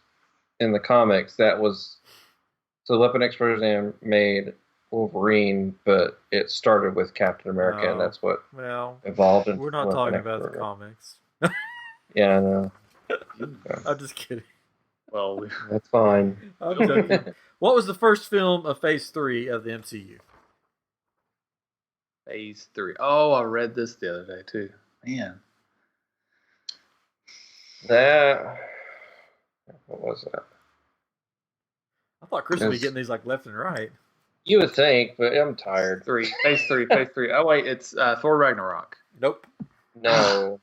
Speaker 3: in the comics. That was... So the Weapon X program made Wolverine, but it started with Captain America, and that's what evolved into
Speaker 1: we're not talking about the comics.
Speaker 3: Yeah, I know.
Speaker 1: I'm just kidding.
Speaker 2: Well,
Speaker 3: that's fine.
Speaker 1: I'm joking. What was the first film of Phase 3 of the MCU?
Speaker 2: Phase 3. Oh, I read this the other day, too. Man.
Speaker 3: What was that?
Speaker 1: I thought Chris would be getting these like left and right.
Speaker 3: You would think, but I'm tired.
Speaker 2: Phase 3. Oh, wait, it's Thor Ragnarok.
Speaker 1: Nope.
Speaker 3: No,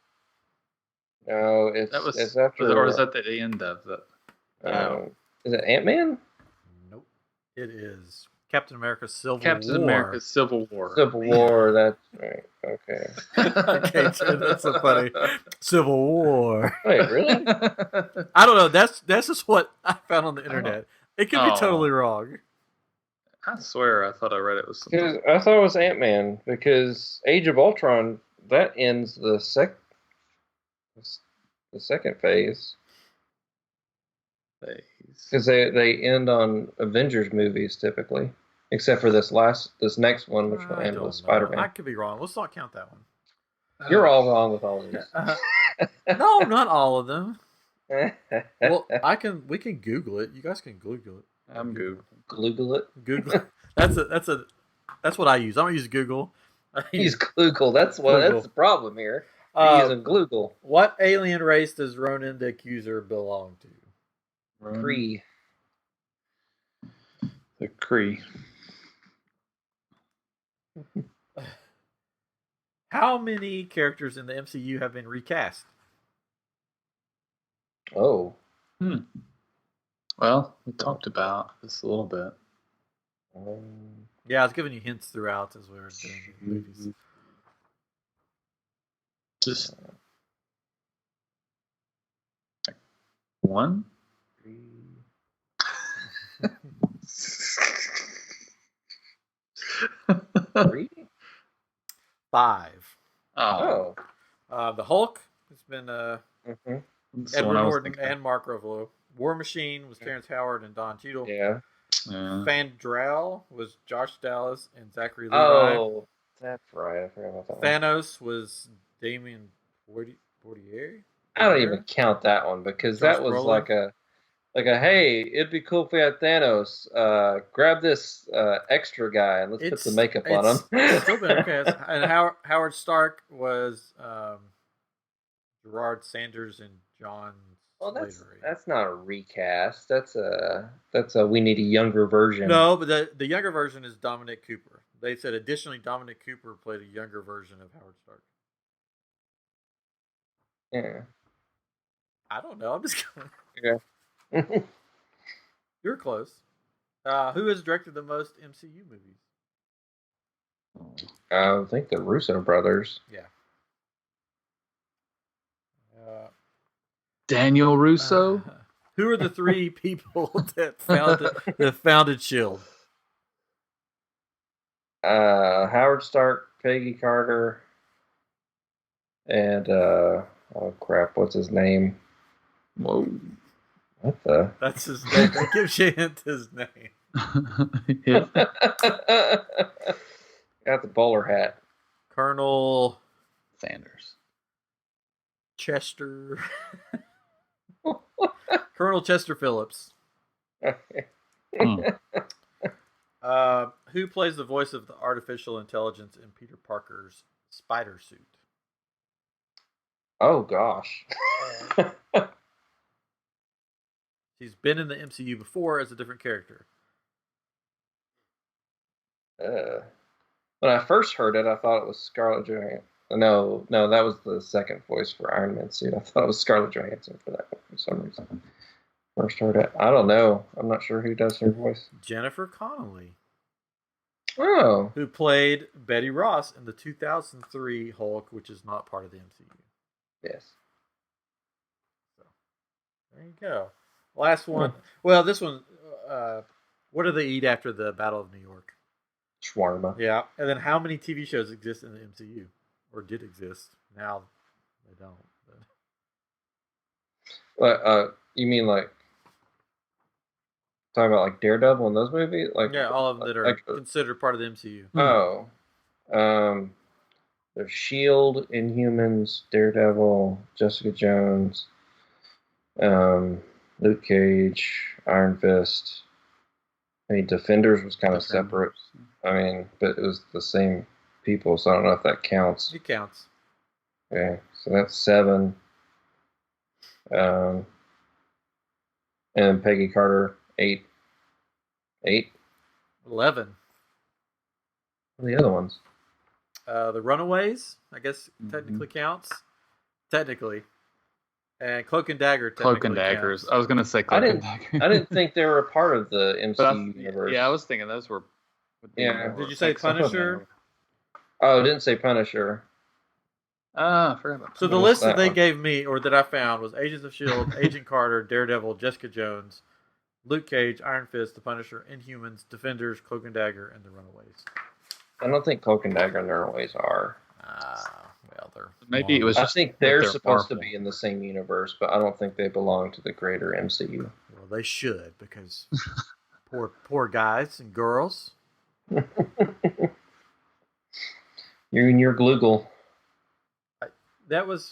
Speaker 3: it's after.
Speaker 2: Or is that the end of it?
Speaker 3: Is it Ant-Man?
Speaker 1: Nope. It is Captain America's Civil War.
Speaker 2: Captain America's Civil War.
Speaker 3: Civil War, that's right. Okay.
Speaker 1: Okay, that's so funny. Civil War.
Speaker 3: Wait, really?
Speaker 1: I don't know. That's just what I found on the internet. It could be totally wrong.
Speaker 2: I swear I thought I read it was something.
Speaker 3: I thought it was Ant-Man, because Age of Ultron, that ends the second phase. Because they end on Avengers movies typically, except for this next one, which will end with Spider-Man.
Speaker 1: I could be wrong. Let's not count that one.
Speaker 3: You're all wrong with all of these.
Speaker 1: No, not all of them. Well, we can Google it. You guys can Google it.
Speaker 2: I'm Google.
Speaker 3: Google it.
Speaker 1: Google. That's what I use. I don't use Google.
Speaker 3: I use Google. That's the problem here. You're using Google.
Speaker 1: What alien race does Ronan the Accuser belong to?
Speaker 3: Kree.
Speaker 2: The Kree.
Speaker 1: How many characters in the MCU have been recast?
Speaker 3: Oh.
Speaker 2: Well, we talked about this a little bit.
Speaker 1: Yeah, I was giving you hints throughout as we were doing the movies.
Speaker 2: Just one?
Speaker 3: 3?
Speaker 1: 5.
Speaker 3: Oh.
Speaker 1: The Hulk has been Edward Norton and Mark Ruffalo. War Machine was Terrence Howard and Don Cheadle.
Speaker 3: Yeah.
Speaker 1: Fandral was Josh Dallas and Zachary Levi.
Speaker 3: Oh, that's right. I forgot about that
Speaker 1: Thanos was Damien Bordier.
Speaker 3: I don't even count that one because that was like a hey, it'd be cool if we had Thanos. Grab this extra guy and let's put the makeup on him.
Speaker 1: Still been okay. And Howard Stark was Gerard Sanders and John
Speaker 3: Well,
Speaker 1: slavery.
Speaker 3: that's not a recast. That's a we need a younger version.
Speaker 1: No, but the younger version is Dominic Cooper. They said additionally Dominic Cooper played a younger version of Howard Stark.
Speaker 3: Yeah.
Speaker 1: I don't know. I'm just going.
Speaker 3: Yeah.
Speaker 1: You're close. Who has directed the most MCU movies?
Speaker 3: I think the Russo brothers.
Speaker 1: Yeah.
Speaker 2: Daniel Russo.
Speaker 1: Who are the three people that founded Shield?
Speaker 3: Howard Stark, Peggy Carter, and oh crap, what's his name?
Speaker 2: Whoa.
Speaker 3: What the?
Speaker 1: That's his name. That gives you a hint his name.
Speaker 2: Yeah.
Speaker 3: Got the bowler hat.
Speaker 1: Colonel
Speaker 2: Sanders.
Speaker 1: Chester. Colonel Chester Phillips. Who plays the voice of the artificial intelligence in Peter Parker's spider suit?
Speaker 3: Oh gosh.
Speaker 1: She's been in the MCU before as a different character.
Speaker 3: When I first heard it, I thought it was Scarlett Johansson. No, that was the second voice for Iron Man suit. I thought it was Scarlett Johansson for that one for some reason. First heard it. I don't know. I'm not sure who does her voice.
Speaker 1: Jennifer Connelly.
Speaker 3: Oh.
Speaker 1: Who played Betty Ross in the 2003 Hulk, which is not part of the MCU.
Speaker 3: Yes.
Speaker 1: So, there you go. Last one. Well, this one. What do they eat after the Battle of New York?
Speaker 3: Shawarma.
Speaker 1: Yeah. And then how many TV shows exist in the MCU? Or did exist? Now they don't.
Speaker 3: But. You mean like talking about like Daredevil and those movies? Like
Speaker 1: yeah, all of them that are considered part of the MCU.
Speaker 3: Oh. There's Shield, Inhumans, Daredevil, Jessica Jones, Luke Cage, Iron Fist. I mean, Defenders was kind of separate. I mean, but it was the same people, so I don't know if that counts.
Speaker 1: It counts.
Speaker 3: Okay, so that's 7. And Peggy Carter, 8. 8?
Speaker 1: 11.
Speaker 3: What are the other ones?
Speaker 1: The Runaways, I guess, technically counts. Technically. And Cloak and Dagger
Speaker 2: Cloak and Daggers.
Speaker 1: Counts.
Speaker 2: I was going to say Cloak and Dagger.
Speaker 3: I didn't think they were a part of the MCU universe.
Speaker 2: Yeah, I was thinking those were.
Speaker 3: Yeah.
Speaker 1: Did you say Punisher?
Speaker 3: Oh, I didn't say Punisher.
Speaker 2: I forgot about Punisher.
Speaker 1: So the list that they gave me, or that I found, was Agents of S.H.I.E.L.D., Agent Carter, Daredevil, Jessica Jones, Luke Cage, Iron Fist, The Punisher, Inhumans, Defenders, Cloak and Dagger, and The Runaways.
Speaker 3: I don't think Cloak and Dagger and The Runaways are.
Speaker 1: Well, they're
Speaker 2: maybe it was.
Speaker 3: I think they're supposed to be in the same universe, but I don't think they belong to the greater MCU.
Speaker 1: Well, they should, because poor guys and girls.
Speaker 3: You and your Gloogle.
Speaker 1: That was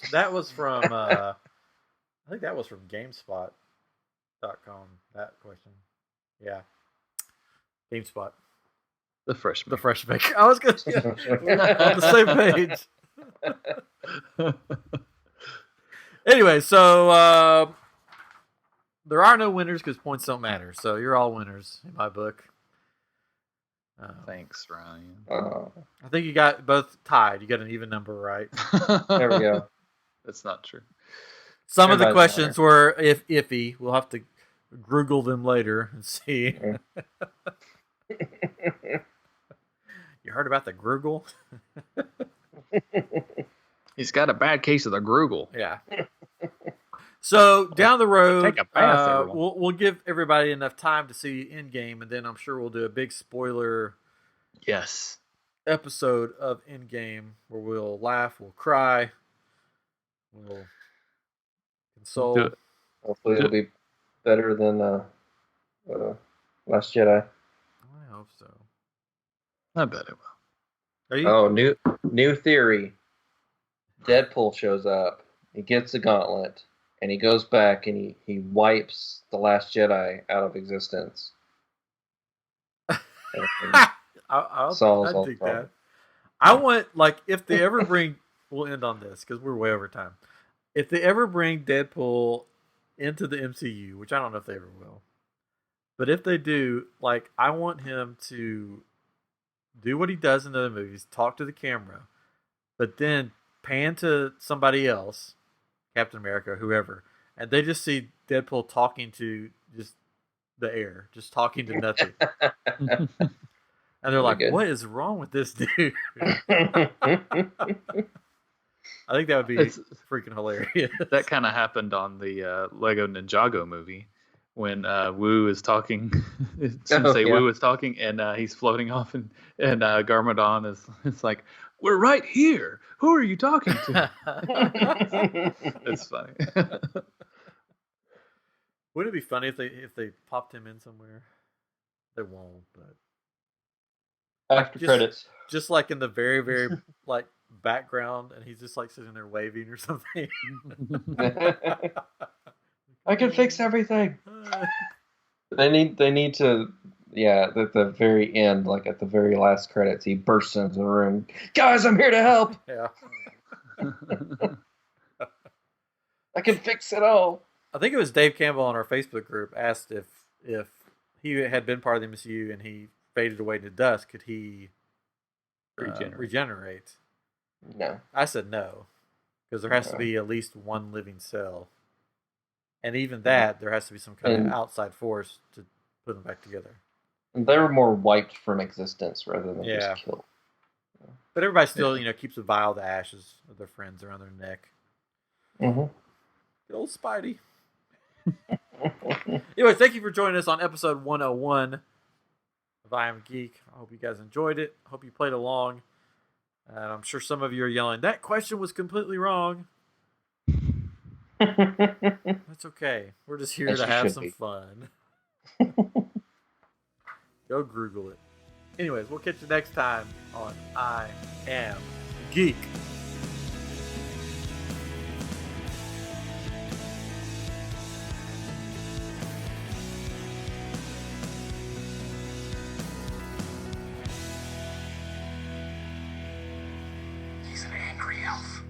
Speaker 1: from I think that was from GameSpot.com. That question. Yeah. GameSpot.
Speaker 2: The freshman.
Speaker 1: The fresh baker. I was going to on the same page. Anyway, so there are no winners because points don't matter. So you're all winners in my book.
Speaker 2: Thanks, Ryan.
Speaker 1: I think you got both tied. You got an even number, right?
Speaker 3: There we go.
Speaker 2: That's not true.
Speaker 1: Some of the questions were iffy. We'll have to Google them later and see. You heard about the Grugel?
Speaker 2: He's got a bad case of the Grugel.
Speaker 1: Yeah. So down the road,
Speaker 2: Take a bath,
Speaker 1: we'll give everybody enough time to see Endgame, and then I'm sure we'll do a big spoiler episode of Endgame where we'll laugh, we'll cry, we'll console.
Speaker 3: Hopefully it'll be better than Last Jedi.
Speaker 1: I hope so.
Speaker 2: I bet it will.
Speaker 1: Are you?
Speaker 3: Oh, new theory. Deadpool shows up. He gets the gauntlet, and he goes back and he wipes the Last Jedi out of existence.
Speaker 1: I'll take that. I want, like, if they ever bring, we'll end on this because we're way over time. If they ever bring Deadpool into the MCU, which I don't know if they ever will. But if they do, like, I want him to do what he does in other movies, talk to the camera, but then pan to somebody else, Captain America, whoever, and they just see Deadpool talking to just the air, just talking to nothing. And they're like, what is wrong with this dude? I think that would be freaking hilarious.
Speaker 2: That kind of happened on the Lego Ninjago movie when Wu is talking. Wu is talking, and he's floating off, and Garmadon is like, "We're right here. Who are you talking to?" It's funny.
Speaker 1: Wouldn't it be funny if they popped him in somewhere? They won't, but
Speaker 3: after credits,
Speaker 1: just like in the very, very like background, and he's just like sitting there waving or something.
Speaker 3: I can fix everything. They need to, at the very end, like at the very last credits, he bursts into the room. Guys, I'm here to help.
Speaker 1: Yeah.
Speaker 3: I can fix it all.
Speaker 1: I think it was Dave Campbell on our Facebook group asked if he had been part of the MCU and he faded away to dust, could he regenerate?
Speaker 3: No.
Speaker 1: I said no, because there has to be at least one living cell. And even that, there has to be some kind of outside force to put them back together.
Speaker 3: And they were more wiped from existence rather than just killed.
Speaker 1: But everybody still, keeps a vial of the ashes of their friends around their neck.
Speaker 3: Mm-hmm.
Speaker 1: Good old Spidey. Anyway, thank you for joining us on episode 101 of I Am Geek. I hope you guys enjoyed it. I hope you played along. And I'm sure some of you are yelling, that question was completely wrong. That's okay. We're just here to have some fun. Go Google it. Anyways, we'll catch you next time on I Am Geek.
Speaker 4: He's an angry elf.